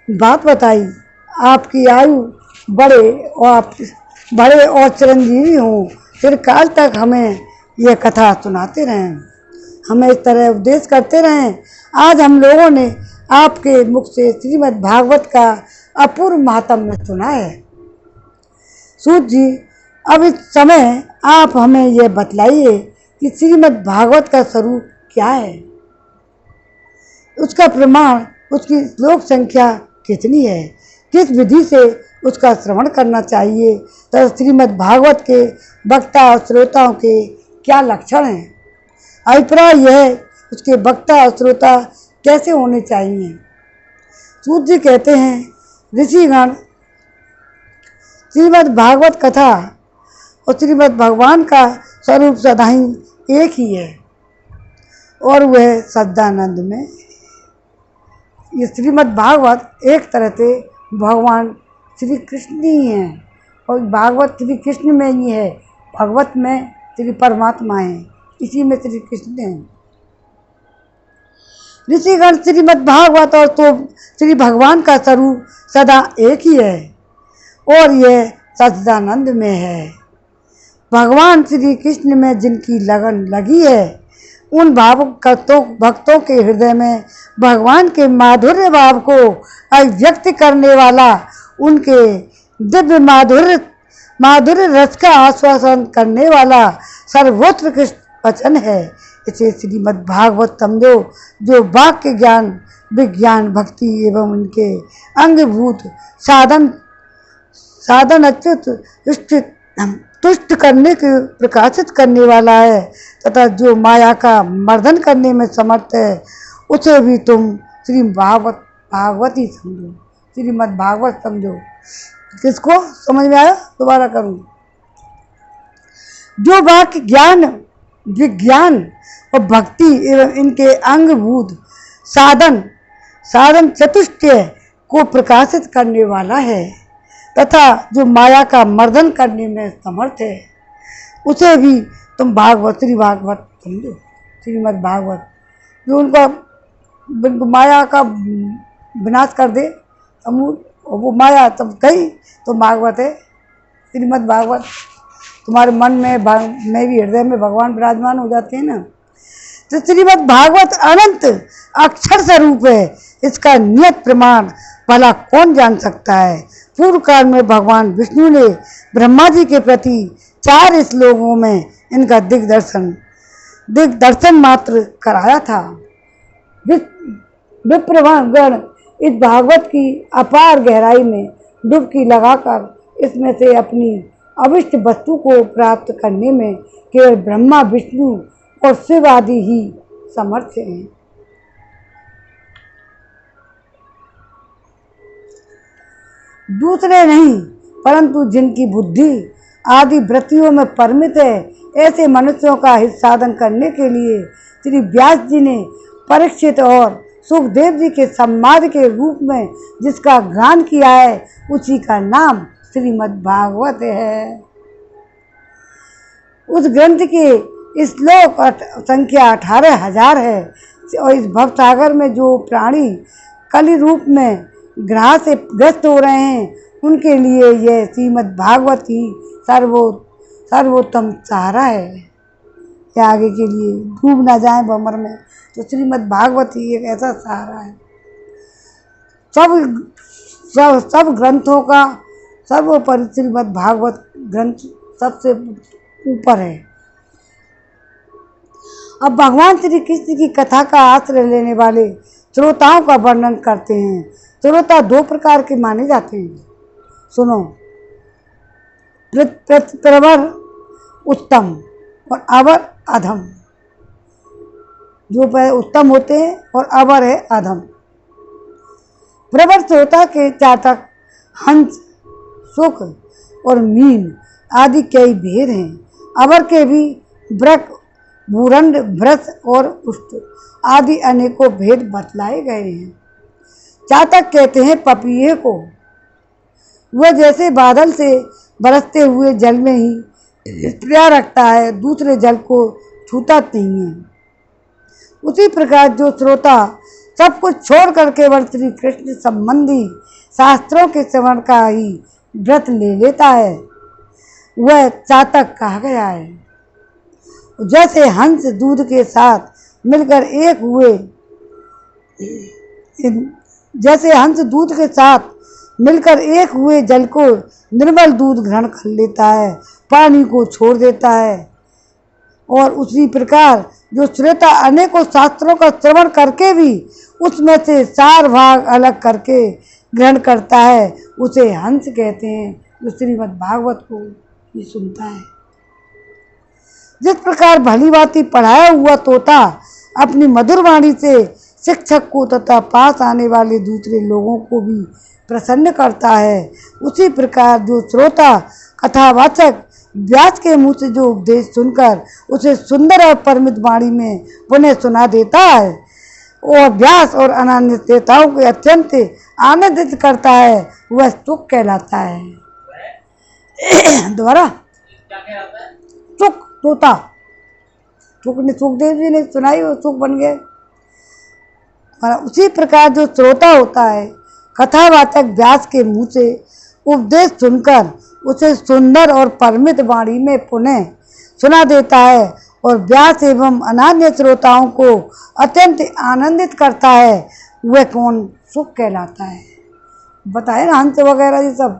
Speaker 1: बात बताई। आपकी आयु बड़े और चिरंजीवी हों, चिरकाल तक हमें यह कथा सुनाते रहें, हमें इस तरह उपदेश करते रहें। आज हम लोगों ने आपके मुख से श्रीमद् भागवत का अपूर्व महात्म्य सुना है। सूत जी अब इस समय आप हमें यह बतलाइए कि श्रीमद् भागवत का स्वरूप क्या है, उसका प्रमाण, उसकी श्लोक संख्या कितनी है, किस विधि से उसका श्रवण करना चाहिए, तो श्रीमद् भागवत के वक्ता और श्रोताओं के क्या लक्षण हैं, अभिप्राय यह उसके वक्ता और श्रोता कैसे होने चाहिए। सूत जी कहते हैं ऋषिगण श्रीमद् भागवत कथा और श्रीमद् भगवान का स्वरूप सदा ही एक ही है और वह सच्चिदानंद में। ये श्रीमद् भागवत एक तरह से भगवान श्री कृष्ण ही हैं और भागवत श्री कृष्ण में ही है, भगवत में श्री परमात्मा है, इसी में श्री कृष्ण हैं। ऋषिगण श्रीमद् भागवत और तो श्री भगवान का स्वरूप सदा एक ही है और यह सच्चिदानंद में है। भगवान श्री कृष्ण में जिनकी लगन लगी है उन भक्तों के हृदय में भगवान के माधुर्य भाव को अभिव्यक्त करने वाला, उनके दिव्य माधुर्य रस का आश्वासन करने वाला सर्वोत्कृष्ट वचन है। इसे श्रीमद् भागवत समझो, जो वाक्य ज्ञान, विज्ञान, भक्ति एवं उनके अंगभूत साधन अच्युत तुष्ट करने के प्रकाशित करने वाला है तथा जो माया का मर्दन करने में समर्थ है, उसे भी तुम श्री भागवत ही समझो, श्रीमद् भागवत समझो। किसको समझ में आया? दोबारा करूँ। जो वाक्य ज्ञान, विज्ञान और भक्ति एवं इनके अंगभूत साधन चतुष्टय को प्रकाशित करने वाला है तथा जो माया का मर्दन करने में समर्थ है, उसे भी तुम श्री भागवत समझो, श्रीमद् भागवत। जो उनको माया का विनाश कर दे समूल, वो माया तब गई तो भागवत है, श्रीमद् भागवत। तुम्हारे मन में भी हृदय में भगवान विराजमान हो जाते हैं ना। तो श्रीमद् भागवत अनंत अक्षर स्वरूप है, इसका नियत प्रमाण भला कौन जान सकता है। पूर्व काल में भगवान विष्णु ने ब्रह्मा जी के प्रति 4 श्लोकों में इनका दिग्दर्शन मात्र कराया था। विप्रगण इस भागवत की अपार गहराई में डुबकी लगाकर इसमें से अपनी अभिष्ट वस्तु को प्राप्त करने में केवल ब्रह्मा, विष्णु और शिव आदि ही समर्थ हैं। दूसरे नहीं, परंतु जिनकी बुद्धि आदि वृत्तियों में परिमित है, ऐसे मनुष्यों का हित साधन करने के लिए श्री व्यास जी ने परीक्षित और सुखदेव जी के संवाद के रूप में जिसका गान किया है, उसी का नाम श्रीमद् भागवत है। उस ग्रंथ की श्लोक संख्या 18,000 है और इस भवसागर में जो प्राणी कलि रूप में ग्रह से ग्रस्त हो रहे हैं, उनके लिए यह श्रीमद् भागवत ही सर्वोत्तम सहारा है। या आगे के लिए डूब ना जाए भंवर में, तो श्रीमद् भागवत ही एक ऐसा सहारा है। सब ग्रंथों का सर्वोपरि श्रीमद् भागवत ग्रंथ सबसे ऊपर है। अब भगवान श्री कृष्ण की कथा का आश्रय लेने वाले श्रोताओं का वर्णन करते हैं। श्रोता दो प्रकार के माने जाते हैं, सुनो। प्रवर उत्तम और अवर अधम। जो उत्तम होते हैं और अवर है अधम। प्रवर श्रोता के चातक, हंस, सुख और मीन आदि कई भेद हैं। अवर के भी ब्रक, भूरंड, भ्रस और उष्ट आदि अनेकों भेद बतलाए गए हैं। चातक कहते हैं पपीहे को। वह जैसे बादल से बरसते हुए जल में ही प्यार रखता है, दूसरे जल को छूता नहीं है। उसी प्रकार जो श्रोता सब कुछ छोड़ कर केवल श्री कृष्ण संबंधी शास्त्रों के श्रवण का ही व्रत ले लेता है, वह चातक कहा गया है। जैसे हंस दूध के साथ मिलकर एक हुए जल को निर्मल दूध ग्रहण कर लेता है, पानी को छोड़ देता है। और उसी प्रकार जो श्रोता अनेकों शास्त्रों का श्रवण करके भी उसमें से सार भाग अलग करके ग्रहण करता है, उसे हंस कहते हैं, जो श्रीमद् भागवत को ही सुनता है। जिस प्रकार भली भांति पढ़ाया हुआ तोता अपनी मधुर वाणी से शिक्षक को तथा पास आने वाले दूसरे लोगों को भी प्रसन्न करता है, उसी प्रकार जो श्रोता कथावाचक व्यास के मुँह से जो उपदेश सुनकर उसे सुंदर और परमित वाणी में पुनः सुना देता है और व्यास और अन्य देवताओं को अत्यंत आनंदित करता है, वह सुख कहलाता है। दोबारा, सुख तोता, सुखदेव जी ने सुनाई, वो सुख बन गए। उसी प्रकार जो श्रोता होता है कथावाचक व्यास के मुँह से उपदेश सुनकर उसे सुंदर और परमित वाणी में पुनः सुना देता है और व्यास एवं अन्य श्रोताओं को अत्यंत आनंदित करता है, वह कौन सुख कहलाता है। बताए ना, हंस वगैरह ये सब।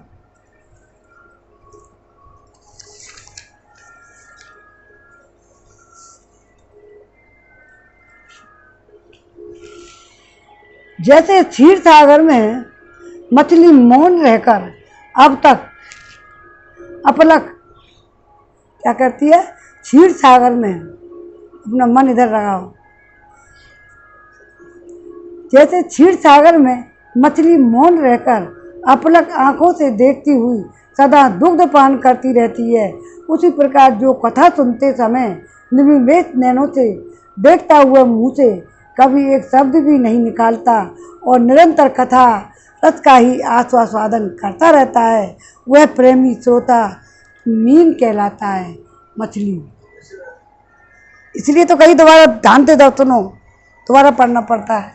Speaker 1: जैसे क्षीर सागर में मछली मौन रहकर अब तक अपलक क्या करती है, क्षीर सागर में अपना मन इधर लगाओ। जैसे क्षीर सागर में मछली मौन रहकर अपलक आंखों से देखती हुई सदा दुग्ध पान करती रहती है, उसी प्रकार जो कथा सुनते समय निर्विवेक नैनों से देखता हुआ मुँह से कभी एक शब्द भी नहीं निकालता और निरंतर कथा रस का ही आस्वादन करता रहता है, वह प्रेमी श्रोता मीन कहलाता है, मछली। इसलिए तो कहीं दोबारा ध्यान दे दो, सुनो, दोबारा पढ़ना पड़ता है।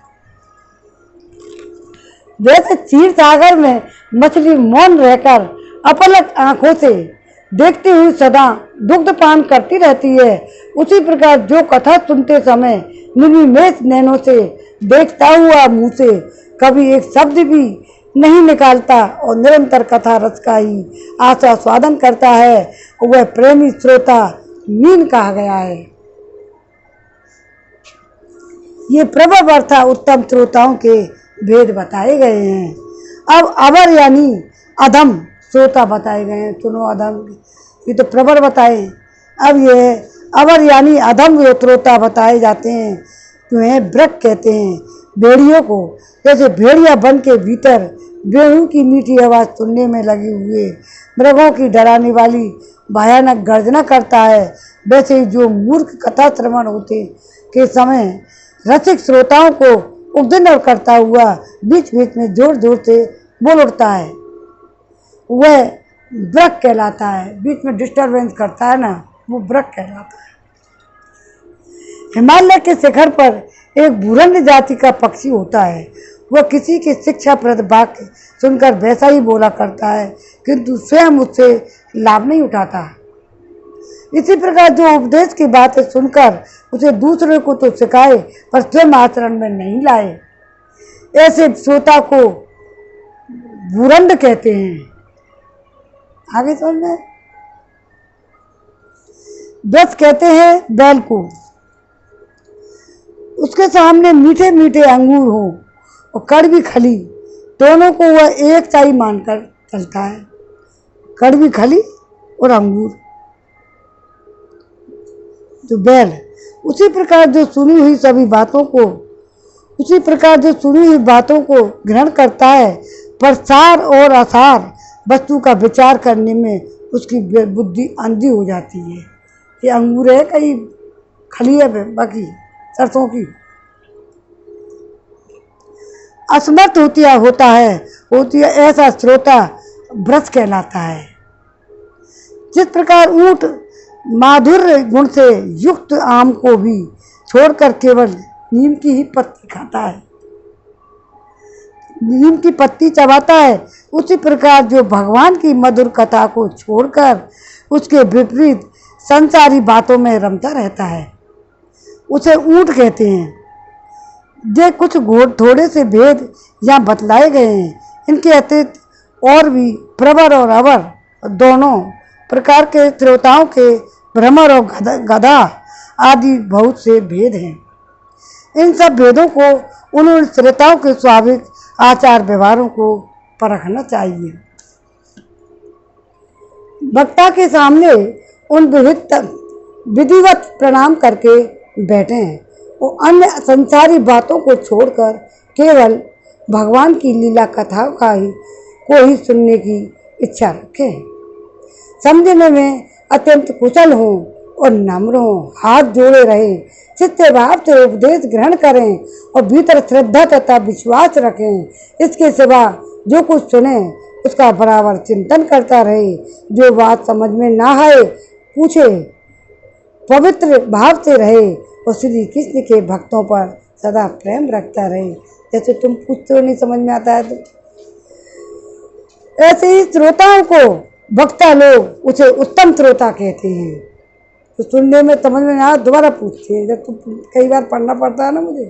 Speaker 1: जैसे क्षीर सागर में मछली मौन रहकर अपलक आंखों से देखती हुई सदा दुग्ध पान करती रहती है, उसी प्रकार जो कथा सुनते समय निर्विवेक नैनों से देखता हुआ मुँह से कभी एक शब्द भी नहीं निकालता और निरंतर कथा रस का ही आस्वादन करता है, वह प्रेमी श्रोता मीन कहा गया है। ये प्रभव अर्था उत्तम श्रोताओं के भेद बताए गए हैं। अब अवर यानी अधम श्रोता बताए गए हैं। सुनो, अधम ये तो प्रवर बताए, अब ये अवर यानी अधम श्रोता बताए जाते हैं, जो है ब्रक कहते हैं भेड़ियों को। जैसे भेड़िया वन के भीतर बेहू की मीठी आवाज़ सुनने में लगे हुए मृगों की डराने वाली भयानक गर्जना करता है, वैसे ही जो मूर्ख कथा श्रवण होते के समय रसिक श्रोताओं को उद्दंड करता हुआ बीच बीच में जोर जोर से बोल उठता है, वह ब्रक कहलाता है। बीच में डिस्टर्बेंस करता है ना, वो ब्रक कहलाता है। हिमालय के शिखर पर एक भूरंड जाति का पक्षी होता है। वह किसी के शिक्षाप्रद वाक्य सुनकर वैसा ही बोला करता है, किंतु स्वयं उससे लाभ नहीं उठाता। इसी प्रकार जो उपदेश की बातें सुनकर उसे दूसरे को तो सिखाए पर स्वयं आचरण में नहीं लाए, ऐसे श्रोता को बुरंड कहते हैं। आगे समझ में? ब्रज कहते हैं बैल को, उसके सामने मीठे मीठे अंगूर हो और कड़वी खली, दोनों को वह एक सा मानकर चलता है। कड़वी खली और अंगूर जो बैल, उसी प्रकार जो सुनी हुई सभी बातों को, उसी प्रकार जो सुनी हुई बातों को ग्रहण करता है, पर सार और असार वस्तु का विचार करने में उसकी बुद्धि अंधी हो जाती है। ये अंगूर है, कहीं खली है बाकी सरसों की। असमर्थ होता है ऐसा श्रोता भ्रष्ट कहलाता है। जिस प्रकार ऊंट माधुर्य गुण से युक्त आम को भी छोड़कर केवल नीम की ही पत्ती खाता है, नीम की पत्ती चबाता है, उसी प्रकार जो भगवान की मधुर कथा को छोड़कर उसके विपरीत संसारी बातों में रमता रहता है, उसे ऊंट कहते हैं। ये कुछ थोड़े से भेद यहाँ बतलाए गए हैं। इनके अतिरिक्त और भी प्रवर और अवर दोनों प्रकार के श्रोताओं के भ्रमर और गधा आदि बहुत से भेद हैं। इन सब भेदों को उन श्रोताओं के स्वाभाविक आचार व्यवहारों को परखना चाहिए। वक्ता के सामने उन विधिवत प्रणाम करके बैठे और अन्य संसारी बातों को छोड़कर केवल भगवान की लीला कथाओं को ही सुनने की इच्छा रखें। समझने में अत्यंत कुशल हों और नम्र हों, हाथ जोड़े रहें, चित्त भाव से उपदेश ग्रहण करें और भीतर श्रद्धा तथा विश्वास रखें। इसके सिवा जो कुछ सुने उसका बराबर चिंतन करता रहे। जो बात समझ में ना आए पूछे, पवित्र भाव से रहे और श्री कृष्ण के भक्तों पर सदा प्रेम रखता रहे। जैसे तुम पूछते हो नहीं समझ में आता है तो ऐसे ही श्रोताओं को वक्ता लोग उसे उत्तम श्रोता कहते हैं। तो सुनने में समझ में ना दोबारा पूछते हैं, जब तो कई बार पढ़ना पड़ता है ना मुझे।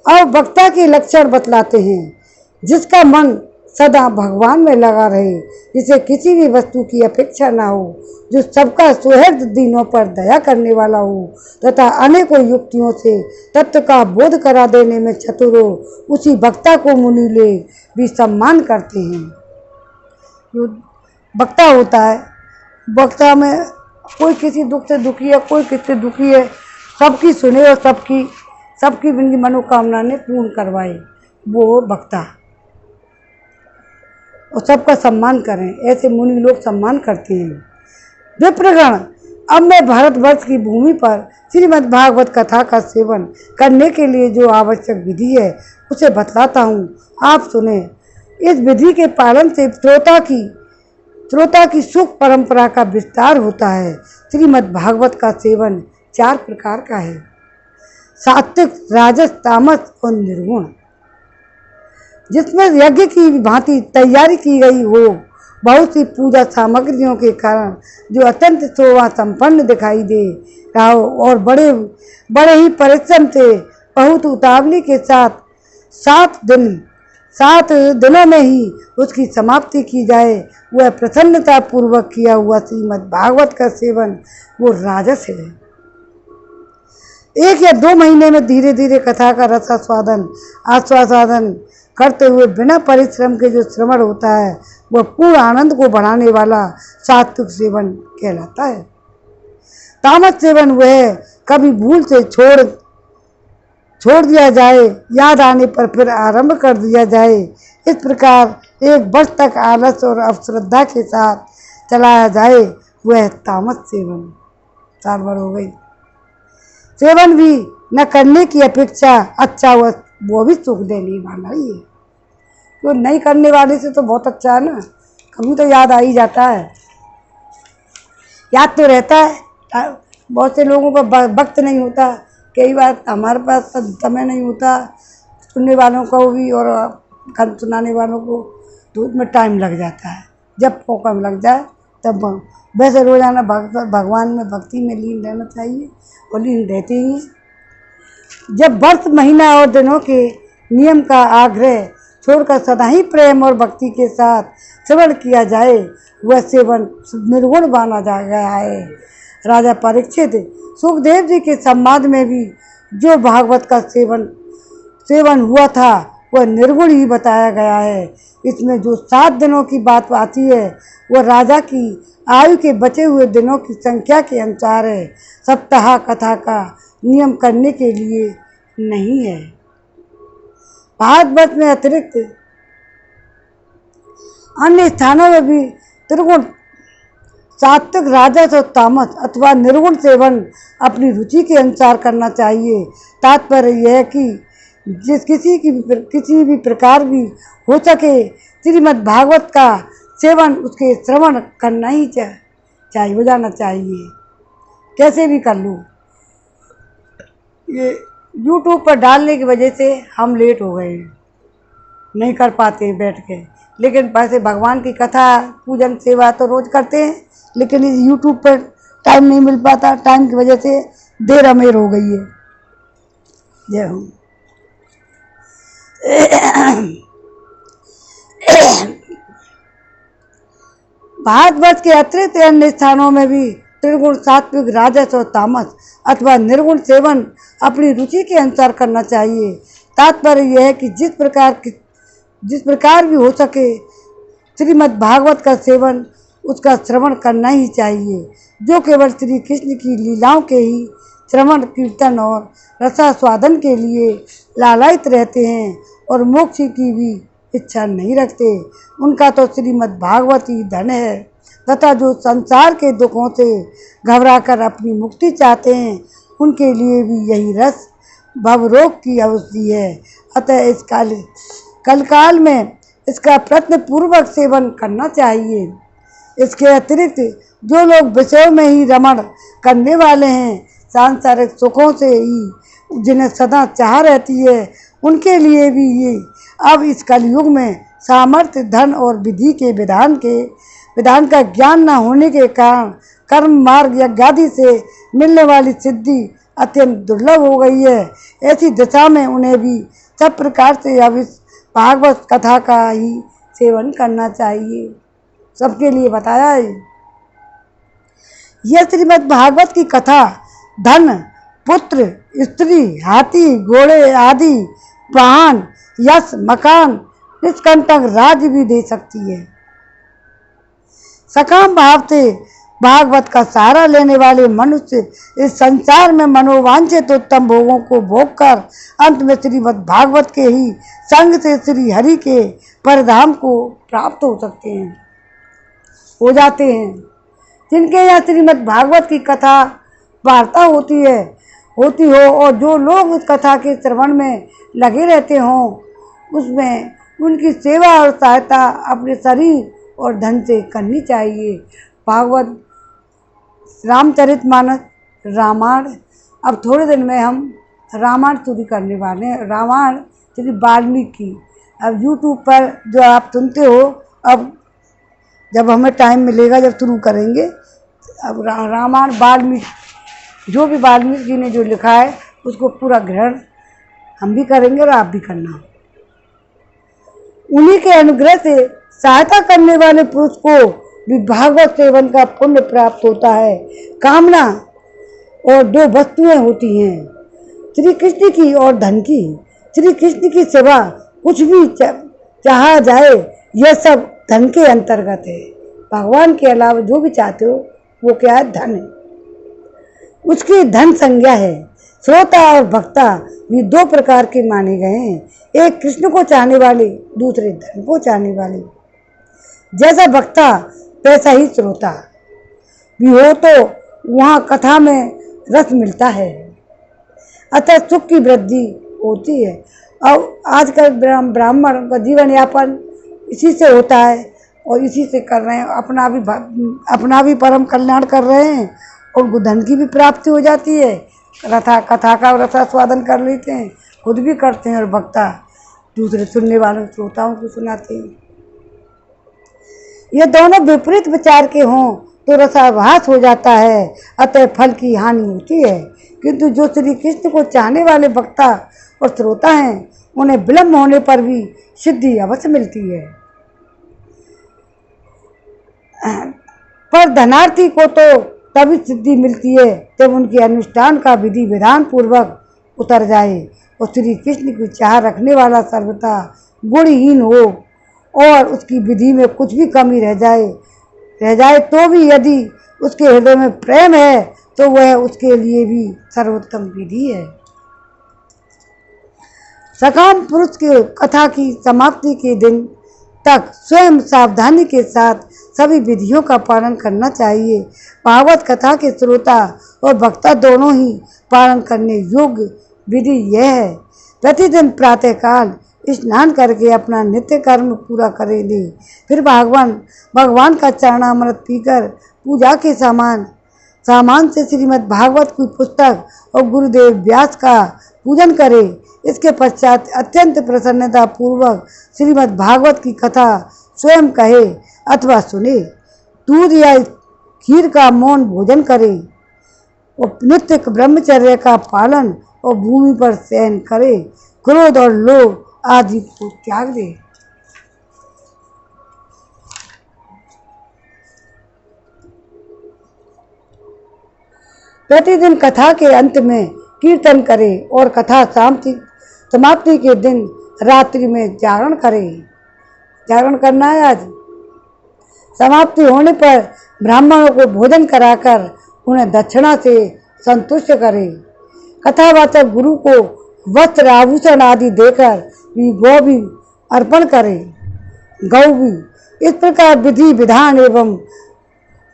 Speaker 1: और वक्ता के लक्षण बतलाते हैं, जिसका मन सदा भगवान में लगा रहे, जिसे किसी भी वस्तु की अपेक्षा ना हो, जो सबका सुहृद दीनों पर दया करने वाला हो तथा अनेकों युक्तियों से तत्व का बोध करा देने में चतुर हो, उसी वक्ता को मुनि ले भी सम्मान करते हैं। जो वक्ता होता है, वक्ता में कोई किसी दुख से दुखी है, कोई किससे दुखी है, सबकी सुने और सबकी मनोकामना ने पूर्ण करवाए, वो वक्ता। और सबका सम्मान करें, ऐसे मुनि लोग सम्मान करते हैं। विप्रगण, अब मैं भारतवर्ष की भूमि पर श्रीमद् भागवत कथा का सेवन करने के लिए जो आवश्यक विधि है उसे बतलाता हूँ, आप सुने। इस विधि के पालन से श्रोता की सुख परंपरा का विस्तार होता है। श्रीमद् भागवत का सेवन 4 प्रकार का है: सात्विक, राजस, तामस और निर्गुण। जिसमें यज्ञ की भांति तैयारी की गई हो, बहुत सी पूजा सामग्रियों के कारण जो अत्यंत शोभा संपन्न दिखाई दे रहा हो और बड़े ही परिश्रम से बहुत उतावली के साथ 7 दिनों में ही उसकी समाप्ति की जाए, वह प्रसन्नता पूर्वक किया हुआ श्रीमद् भागवत का सेवन वो राजस है। 1 या 2 महीने में धीरे धीरे कथा का आस्वादन करते हुए बिना परिश्रम के जो श्रवण होता है वह पूर्ण आनंद को बढ़ाने वाला सात्विक सेवन कहलाता है। तामस सेवन वह कभी भूल से छोड़ दिया जाए, याद आने पर फिर आरंभ कर दिया जाए। इस प्रकार 1 वर्ष तक आलस और अश्रद्धा के साथ चलाया जाए, वह तामस सेवन। 4 बार हो गई। सेवन भी न करने की अपेक्षा अच्छा वो भी सुख देने वाला ही है। तो नहीं करने वाले से तो बहुत अच्छा है ना, कभी तो याद आ ही जाता है। याद तो रहता है, बहुत से लोगों का वक्त नहीं होता, कई बार हमारे पास समय नहीं होता, सुनने वालों को भी और खत सुनाने वालों को तो उसमें टाइम लग जाता है। जब मौका लग जाए तब वैसे रोज़ाना भगवान में भक्ति में लीन रहना चाहिए और लीन रहते ही हैं। जब वर्ष महीना और दिनों के नियम का आग्रह छोड़कर सदा ही प्रेम और भक्ति के साथ श्रवण किया जाए वह सेवन निर्गुण माना जा गया है। राजा परीक्षित सुखदेव जी के संवाद में भी जो भागवत का सेवन हुआ था वह निर्गुण ही बताया गया है। इसमें जो 7 दिनों की बात आती है वह राजा की आयु के बचे हुए दिनों की संख्या के अनुसार है, सप्ताह कथा का नियम करने के लिए नहीं है। भारतवर्ष में अतिरिक्त अन्य स्थानों में भी त्रिगुण सात्विक राजस और तामस अथवा निर्गुण सेवन अपनी रुचि के अनुसार करना चाहिए। तात्पर्य यह है कि किसी भी प्रकार भी हो सके श्रीमद् भागवत का सेवन उसके श्रवण करना ही चाहिए, हो जाना चाहिए। कैसे भी कर लो। ये YouTube पर डालने की वजह से हम लेट हो गए, नहीं कर पाते बैठ के। लेकिन वैसे भगवान की कथा पूजन सेवा तो रोज़ करते हैं, लेकिन इस YouTube पर टाइम नहीं मिल पाता। टाइम की वजह से देर अमेर हो गई है। जय हो। भारतवर्ष के अतिरिक्त अन्य स्थानों में भी त्रिगुण सात्विक राजस और तामस अथवा निर्गुण सेवन अपनी रुचि के अनुसार करना चाहिए। तात्पर्य यह है कि जिस प्रकार भी हो सके श्रीमद् भागवत का सेवन उसका श्रवण करना ही चाहिए। जो केवल श्री कृष्ण की लीलाओं के ही श्रवण कीर्तन और रसास्वादन के लिए लालायित रहते हैं और मोक्ष की भी इच्छा नहीं रखते, उनका तो श्रीमद् भागवत ही धन है। तथा जो संसार के दुखों से घबराकर अपनी मुक्ति चाहते हैं उनके लिए भी यही रस भवरोग की औषधि है। अतः इस कलकाल में इसका प्रयत्नपूर्वक सेवन करना चाहिए। इसके अतिरिक्त जो लोग विषयों में ही रमण करने वाले हैं, सांसारिक सुखों से ही जिन्हें सदा चाह रहती है, उनके लिए भी ये अब इस कलयुग में सामर्थ्य धन और विधि के विधान का ज्ञान न होने के कारण कर्म मार्ग या गादी से मिलने वाली सिद्धि अत्यंत दुर्लभ हो गई है। ऐसी दशा में उन्हें भी सब प्रकार से अब इस भागवत कथा का ही सेवन करना चाहिए। सबके लिए बताया है। यह श्रीमद् भागवत की कथा धन, पुत्र, स्त्री, हाथी, घोड़े आदि वाहन, यश, मकान, निष्कंटक राज्य भी दे सकती है। सकाम भाव से भागवत का सहारा लेने वाले मनुष्य इस संसार में मनोवांछित उत्तम भोगों को भोगकर अंत में श्रीमद् भागवत के ही संग से श्री हरि के परधाम को प्राप्त हो सकते हैं, हो जाते हैं। जिनके यहाँ श्रीमद् भागवत की कथा वार्ता होती हो और जो लोग उस कथा के श्रवण में लगे रहते हों, उसमें उनकी सेवा और सहायता अपने शरीर और धन से करनी चाहिए। भागवत, रामचरितमानस, रामायण। अब थोड़े दिन में हम रामायण शुरू करने वाले हैं। रामायण श्री वाल्मीकि। अब YouTube पर जो आप सुनते हो, अब जब हमें टाइम मिलेगा जब शुरू करेंगे। अब रामायण वाल्मीकि, जो भी वाल्मीकि ने जो लिखा है उसको पूरा ग्रहण हम भी करेंगे और आप भी करना। उन्हीं के अनुग्रह से सहायता करने वाले पुरुष को भी भागवत सेवन का पुण्य प्राप्त होता है। कामना और 2 वस्तुएं होती हैं, श्री कृष्ण की और धन की। श्री कृष्ण की सेवा कुछ भी चाहा जाए, यह सब धन के अंतर्गत है। भगवान के अलावा जो भी चाहते हो वो क्या है? धन है। उसकी धन संज्ञा है। श्रोता और भक्ता ये 2 प्रकार के माने गए हैं। एक कृष्ण को चाहने वाले, दूसरे धन को चाहने वाले। जैसा भक्ता वैसा ही श्रोता भी हो तो वहाँ कथा में रस मिलता है, अतः सुख की वृद्धि होती है। और आजकल ब्राह्मण का जीवन यापन इसी से होता है और इसी से कर रहे हैं। अपना भी परम कल्याण कर रहे हैं और धन की भी प्राप्ति हो जाती है। कथा का रसास्वादन कर लेते हैं खुद भी करते हैं और वक्ता दूसरे सुनने वालों श्रोताओं को सुनाते हैं। ये दोनों विपरीत विचार के हों तो रसाभास हो जाता है, अतः फल की हानि होती है। किंतु जो श्री कृष्ण को चाहने वाले वक्ता और श्रोता हैं, उन्हें विलम्ब होने पर भी सिद्धि अवश्य मिलती है। पर धनार्थी को तो तभी सिद्धि मिलती है जब उनके अनुष्ठान का विधि विधान पूर्वक उतर जाए और श्री कृष्ण की चाह रखने वाला सर्वथा गुणहीन हो और उसकी विधि में कुछ भी कमी रह जाए तो भी यदि उसके हृदय में प्रेम है तो वह उसके लिए भी सर्वोत्तम विधि है। सकाम पुरुष के कथा की समाप्ति के दिन तक स्वयं सावधानी के साथ सभी विधियों का पालन करना चाहिए। भागवत कथा के श्रोता और वक्ता दोनों ही पालन करने योग्य विधि यह है। प्रतिदिन प्रातःकाल स्नान करके अपना नित्य कर्म पूरा करेंगे, फिर भगवान का चरणामृत पीकर पूजा के सामान से श्रीमद् भागवत की पुस्तक और गुरुदेव व्यास का पूजन करें। इसके पश्चात अत्यंत प्रसन्नता पूर्वक श्रीमद् भागवत की कथा स्वयं कहे अथवा सुने। दूध या खीर का मौन भोजन करे और नित्य ब्रह्मचर्य का पालन और भूमि पर शयन करे। क्रोध और लोभ आदि को त्याग दे। प्रतिदिन कथा के अंत में कीर्तन करे और कथा समाप्ति के दिन रात्रि में जागरण करे। जागरण करना है आज। समाप्ति होने पर ब्राह्मणों को भोजन कराकर उन्हें दक्षिणा से संतुष्ट करे। कथावाचक गुरु को वस्त्र आभूषण आदि देकर भी गौ भी अर्पण करे। गौ भी इस प्रकार विधि विधान एवं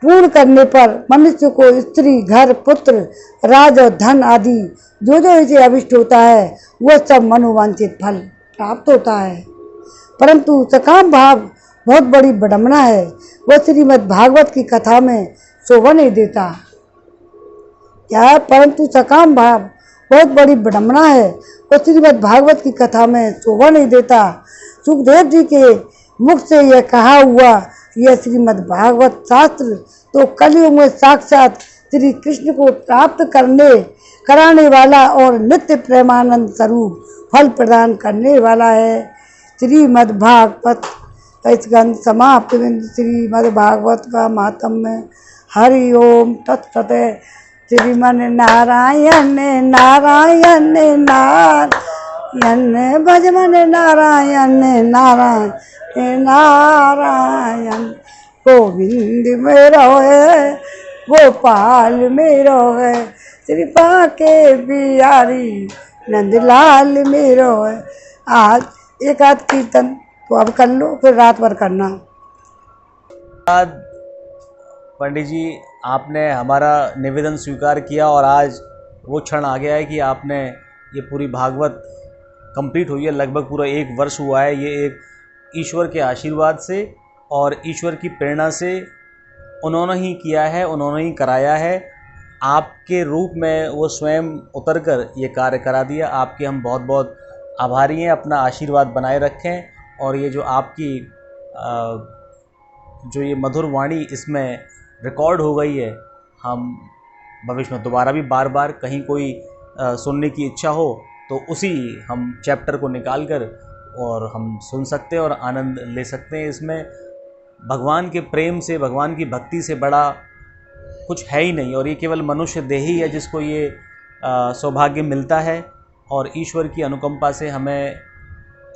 Speaker 1: पूर्ण करने पर मनुष्य को स्त्री, घर, पुत्र, राज और धन आदि जो जो इसे अभिष्ट होता है वह सब मनोवांछित फल प्राप्त होता है। परंतु सकाम भाव बहुत बड़ी विडंबना है, वह श्रीमद् भागवत की कथा में शोभा नहीं देता। क्या है? परंतु सकाम भाव बहुत बड़ी विडंबना है, वह श्रीमद् भागवत की कथा में शोभा नहीं देता। सुखदेव जी के मुख से यह कहा हुआ यह श्रीमद् भागवत शास्त्र तो कलयुग में साक्षात श्री कृष्ण को प्राप्त कराने वाला और नित्य प्रेमानंद स्वरूप फल प्रदान करने वाला है। श्रीमद् भागवत का स्कंद समाप्त। श्रीमद् भागवत का महात्म्य। हरि ओम तत्सत। श्रीमन नारायण नारायण नारायण भजमन नारायण नारायण नारायण। गोविंद मेरो है गोपाल मेरो है, श्रीपा के बिहारी नंदलाल मेरो है। आज एक आध कीर्तन तो अब कर लो, फिर रात भर करना।
Speaker 2: पंडित जी, आपने हमारा निवेदन स्वीकार किया और आज वो क्षण आ गया है कि आपने ये पूरी भागवत कंप्लीट हुई है। लगभग पूरा 1 वर्ष हुआ है। ये एक ईश्वर के आशीर्वाद से और ईश्वर की प्रेरणा से उन्होंने ही किया है, उन्होंने ही कराया है। आपके रूप में वो स्वयं उतर कर ये कार्य करा दिया। आपके हम बहुत बहुत आभारी हैं। अपना आशीर्वाद बनाए रखें और ये जो आपकी जो ये मधुर वाणी इसमें रिकॉर्ड हो गई है, हम भविष्य में दोबारा भी बार बार कहीं कोई सुनने की इच्छा हो तो उसी हम चैप्टर को निकाल कर और हम सुन सकते हैं और आनंद ले सकते हैं। इसमें भगवान के प्रेम से, भगवान की भक्ति से बड़ा कुछ है ही नहीं। और ये केवल मनुष्य देह ही है जिसको ये सौभाग्य मिलता है और ईश्वर की अनुकंपा से हमें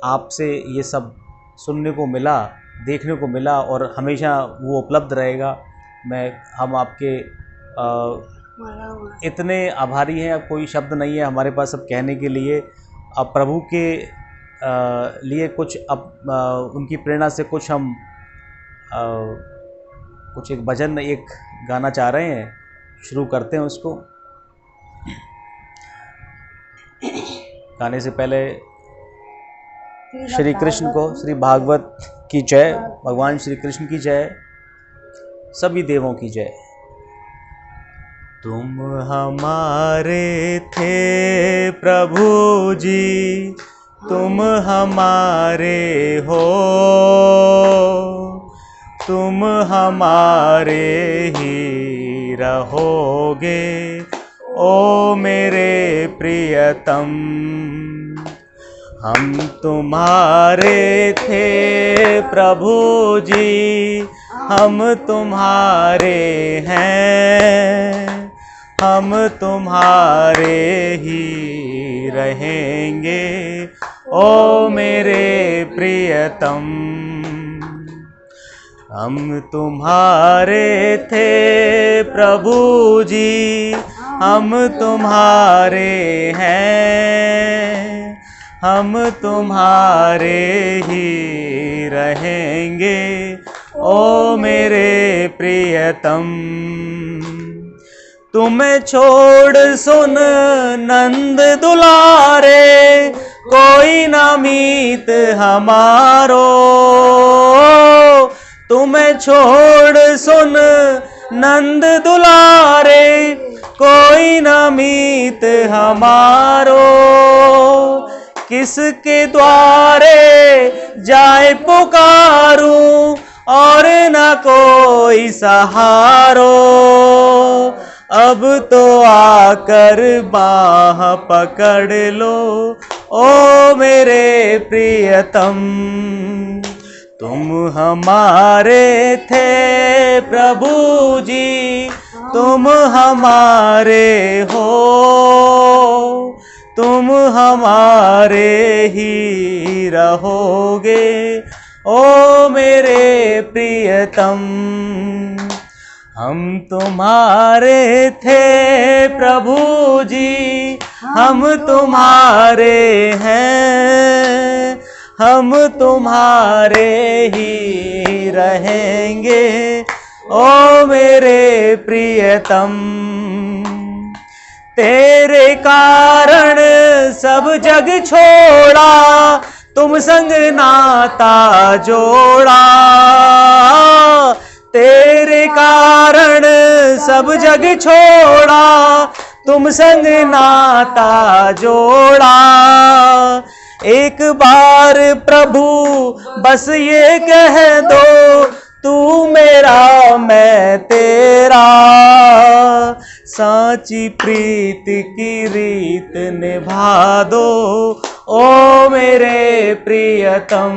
Speaker 2: आपसे ये सब सुनने को मिला, देखने को मिला और हमेशा वो उपलब्ध रहेगा। हम आपके इतने आभारी हैं, अब कोई शब्द नहीं है हमारे पास अब कहने के लिए। अब प्रभु के लिए कुछ उनकी प्रेरणा से कुछ हम कुछ एक भजन एक गाना चाह रहे हैं। शुरू करते हैं उसको। गाने से पहले श्री कृष्ण को, श्री भागवत की जय, भगवान श्री कृष्ण की जय, सभी देवों की जय। तुम हमारे थे प्रभु जी, तुम हमारे हो, तुम हमारे ही रहोगे ओ मेरे प्रियतम। हम तुम्हारे थे प्रभु जी, हम तुम्हारे हैं, हम तुम्हारे ही रहेंगे ओ मेरे प्रियतम। हम तुम्हारे थे प्रभु जी, हम तुम्हारे हैं, हम तुम्हारे ही रहेंगे ओ मेरे प्रियतम। तुम्हें छोड़ सुन नंद दुलारे, कोई ना मीत हमारो। तुम्हें छोड़ सुन नंद दुलारे, कोई ना मीत हमारो। किसके द्वारे जाए पुकारूं, और न कोई सहारो। अब तो आकर बाह पकड़ लो ओ मेरे प्रियतम। तुम हमारे थे प्रभु जी, तुम हमारे हो, तुम हमारे ही रहोगे ओ मेरे प्रियतम। हम तुम्हारे थे प्रभु जी, हम तुम्हारे हैं, हम तुम्हारे ही रहेंगे ओ मेरे प्रियतम। तेरे कारण सब जग छोड़ा, तुम संग नाता जोड़ा। तेरे कारण सब जग छोड़ा, तुम संग नाता जोड़ा। एक बार प्रभु बस ये कह दो, तू मेरा मैं तेरा। साची प्रीत की रीत निभा दो ओ मेरे प्रियतम।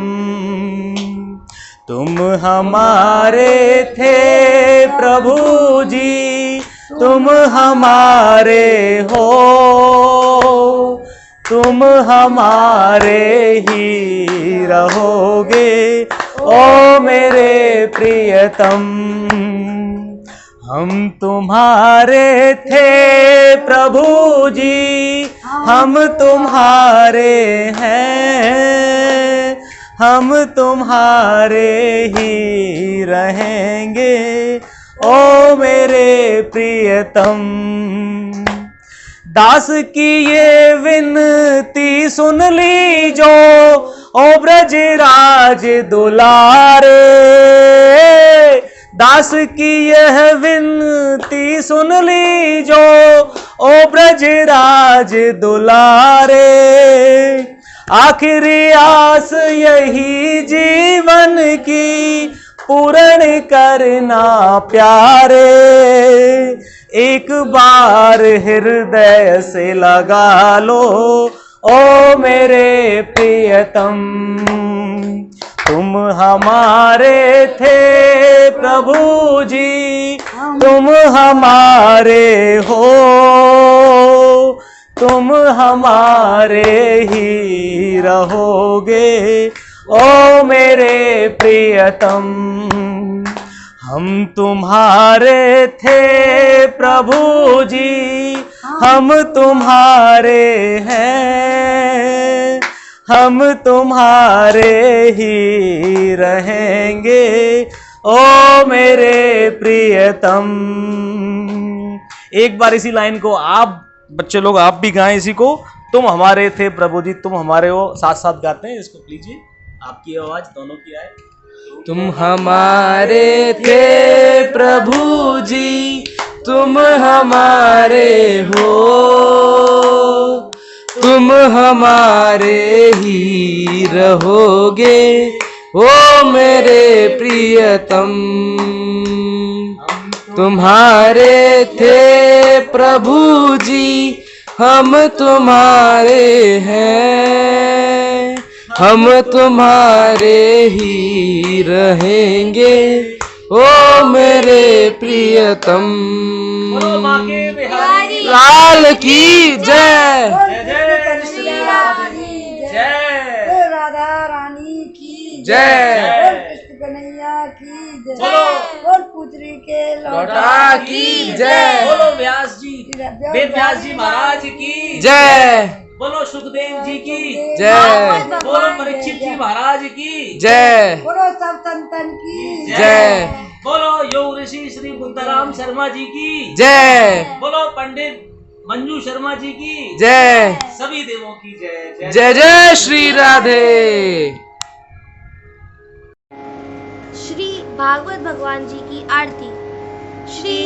Speaker 2: तुम हमारे थे प्रभु जी, तुम हमारे हो, तुम हमारे ही रहोगे ओ मेरे प्रियतम। हम तुम्हारे थे प्रभु जी, हम तुम्हारे हैं, हम तुम्हारे ही रहेंगे ओ मेरे प्रियतम। दास की ये विनती सुन लीजो ओ ब्रजराज दुलारे। दास की यह विनती सुन लीजो ओ ब्रजराज दुलारे। आखिरी आस यही जीवन की पूर्ण करना प्यारे। एक बार हृदय से लगा लो ओ मेरे प्रियतम। तुम हमारे थे प्रभु जी, तुम हमारे हो, तुम हमारे ही रहोगे ओ मेरे प्रियतम। हम तुम्हारे थे प्रभु जी, हम तुम्हारे हैं, हम तुम्हारे ही रहेंगे ओ मेरे प्रियतम। एक बार इसी लाइन को आप बच्चे लोग आप भी गाएं इसी को। तुम हमारे थे प्रभु जी, तुम हमारे हो, साथ साथ गाते हैं इसको। लीजिए आपकी आवाज दोनों की आए। तुम हमारे थे प्रभु जी,
Speaker 3: तुम हमारे हो, तुम हमारे ही रहोगे ओ मेरे प्रियतम। तुम्हारे थे प्रभु जी, हम तुम्हारे हैं, हम तुम्हारे ही रहेंगे ओ मेरे प्रियतम। लाल की जय।
Speaker 1: जय राधा रानी की
Speaker 3: जय।
Speaker 1: कृष्ण कन्हैया की जय और पुत्री के
Speaker 3: लौटा की जय।
Speaker 2: बोलो व्यास जी, वेद व्यास जी महाराज की
Speaker 3: जय।
Speaker 2: बोलो सुखदेव जी की
Speaker 3: जय।
Speaker 2: बोलो परीक्षित जी महाराज की
Speaker 3: जय।
Speaker 1: बोलो सब संतन की
Speaker 3: जय।
Speaker 2: बोलो योग ऋषि श्री बुद्धराम शर्मा जी की
Speaker 3: जय।
Speaker 2: बोलो पंडित मंजू शर्मा जी की
Speaker 3: जय।
Speaker 2: सभी देवों की जय।
Speaker 3: जय जय श्री राधे।
Speaker 4: श्री भागवत भगवान जी की आरती। श्री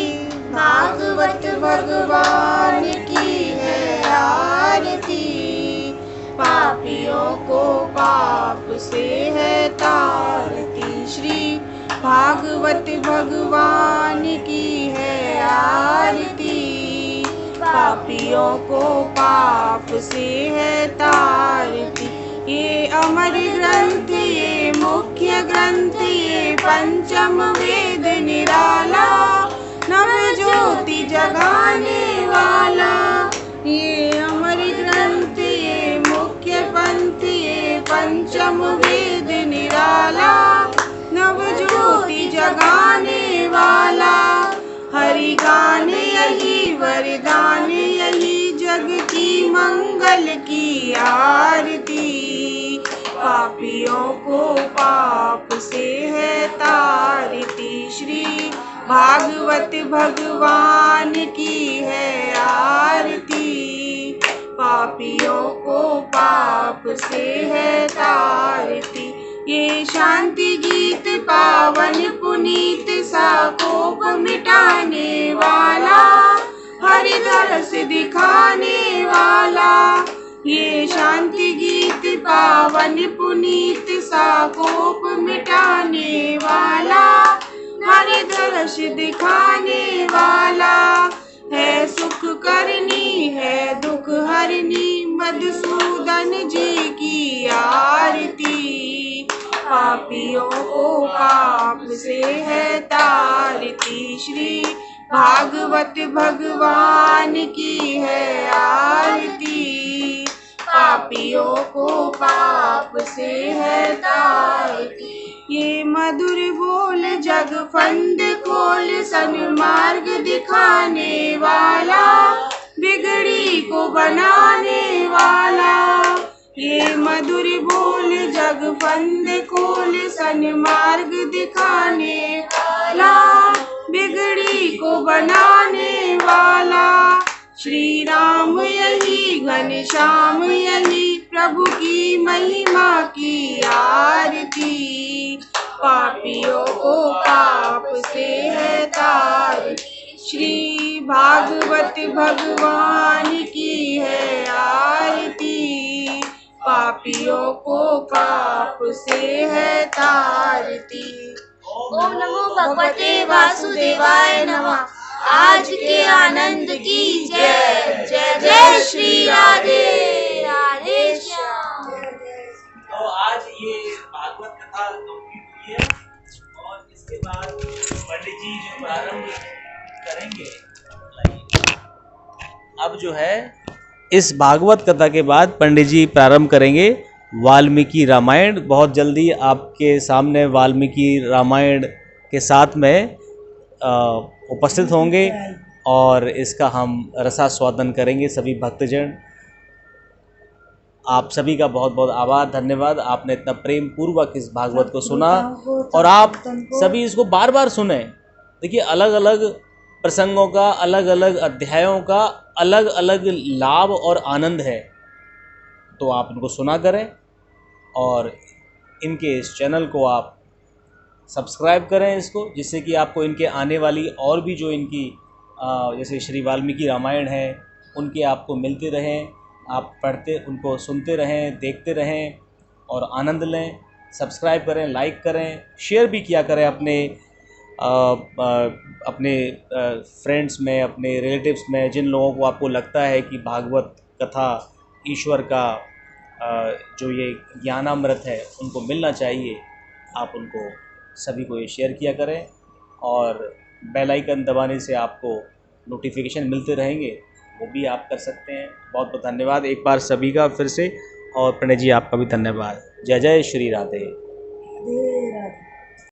Speaker 5: भागवत भगवान की है आरती, पापियों को पाप से है तारती। श्री भागवत भगवान की है आरती, पापियों को पाप से है तारती। ये अमर ग्रंथ, ये मुख्य ग्रंथ, ये पंचम वेद निराला, नव ज्योति जगाने वाला। ये अमर ग्रंथ, ये मुख्य पंथ, ये पंचम वेद निराला, नव ज्योति जगाने वाला। हरि गान यही वरदान, यही जग की मंगल की आरती। पापियों को पाप से है तारती। श्री भागवत भगवान की है आरती, पापियों को पाप से है तारती। ये शांति गीत पावन पुनीत सा कोप मिटाने वाला, हरिदरस दिखाने वाला। ये शांति गीत पावन पुनीत सा कोप मिटाने वाला, हरिदरस दिखाने वाला। है सुख करनी है दुख हरनी, मधुसूदन जी की आरती। पापियों को पाप से है तारती। श्री भागवत भगवान की है आरती, पापियों को पाप से है तारती। ये मधुर बोल जग फंद खोल, सन्मार्ग दिखाने वाला, बिगड़ी को बनाने वाला। ये मधुर बोल जग फंद खोल, सन्मार्ग दिखाने वाला, बिगड़ी को बनाने वाला। श्री राम यही घनश्याम यही, प्रभु की महिमा की आरती। पापियों को पाप से है तारती। श्री भागवत भगवान की है आरती, पापियों को पाप से है तारती।
Speaker 4: ओम नमो भगवते वासुदेवाय नमः। आज के आनंद की जय। जय जय श्री राधे राधे श्याम।
Speaker 2: तो आज ये भागवत कथा कंप्लीट हुई है और इसके बाद पंडित जी जो प्रारंभ करेंगे, अब जो है इस भागवत कथा के बाद पंडित जी प्रारंभ करेंगे वाल्मीकि रामायण। बहुत जल्दी आपके सामने वाल्मीकि रामायण के साथ में उपस्थित होंगे और इसका हम रसास्वादन करेंगे सभी भक्तजन। आप सभी का बहुत बहुत आभार, धन्यवाद। आपने इतना प्रेम पूर्वक इस भागवत को सुना और आप सभी इसको बार बार सुने। देखिए, अलग अलग प्रसंगों का, अलग अलग अध्यायों का अलग अलग लाभ और आनंद है, तो आप इनको सुना करें और इनके इस चैनल को आप सब्सक्राइब करें इसको, जिससे कि आपको इनके आने वाली और भी जो इनकी जैसे श्री वाल्मीकि रामायण है, उनके आपको मिलते रहें, आप पढ़ते उनको सुनते रहें, देखते रहें और आनंद लें। सब्सक्राइब करें, लाइक करें, शेयर भी किया करें अपने फ्रेंड्स में, अपने रिलेटिव्स में, जिन लोगों को आपको लगता है कि भागवत कथा, ईश्वर का जो ये ज्ञानामृत है उनको मिलना चाहिए, आप उनको सभी को ये शेयर किया करें और बेल आइकन दबाने से आपको नोटिफिकेशन मिलते रहेंगे, वो भी आप कर सकते हैं। बहुत बहुत धन्यवाद एक बार सभी का फिर से, और प्रणय जी आपका भी धन्यवाद। जय जय श्री राधे।
Speaker 1: राधे राधे।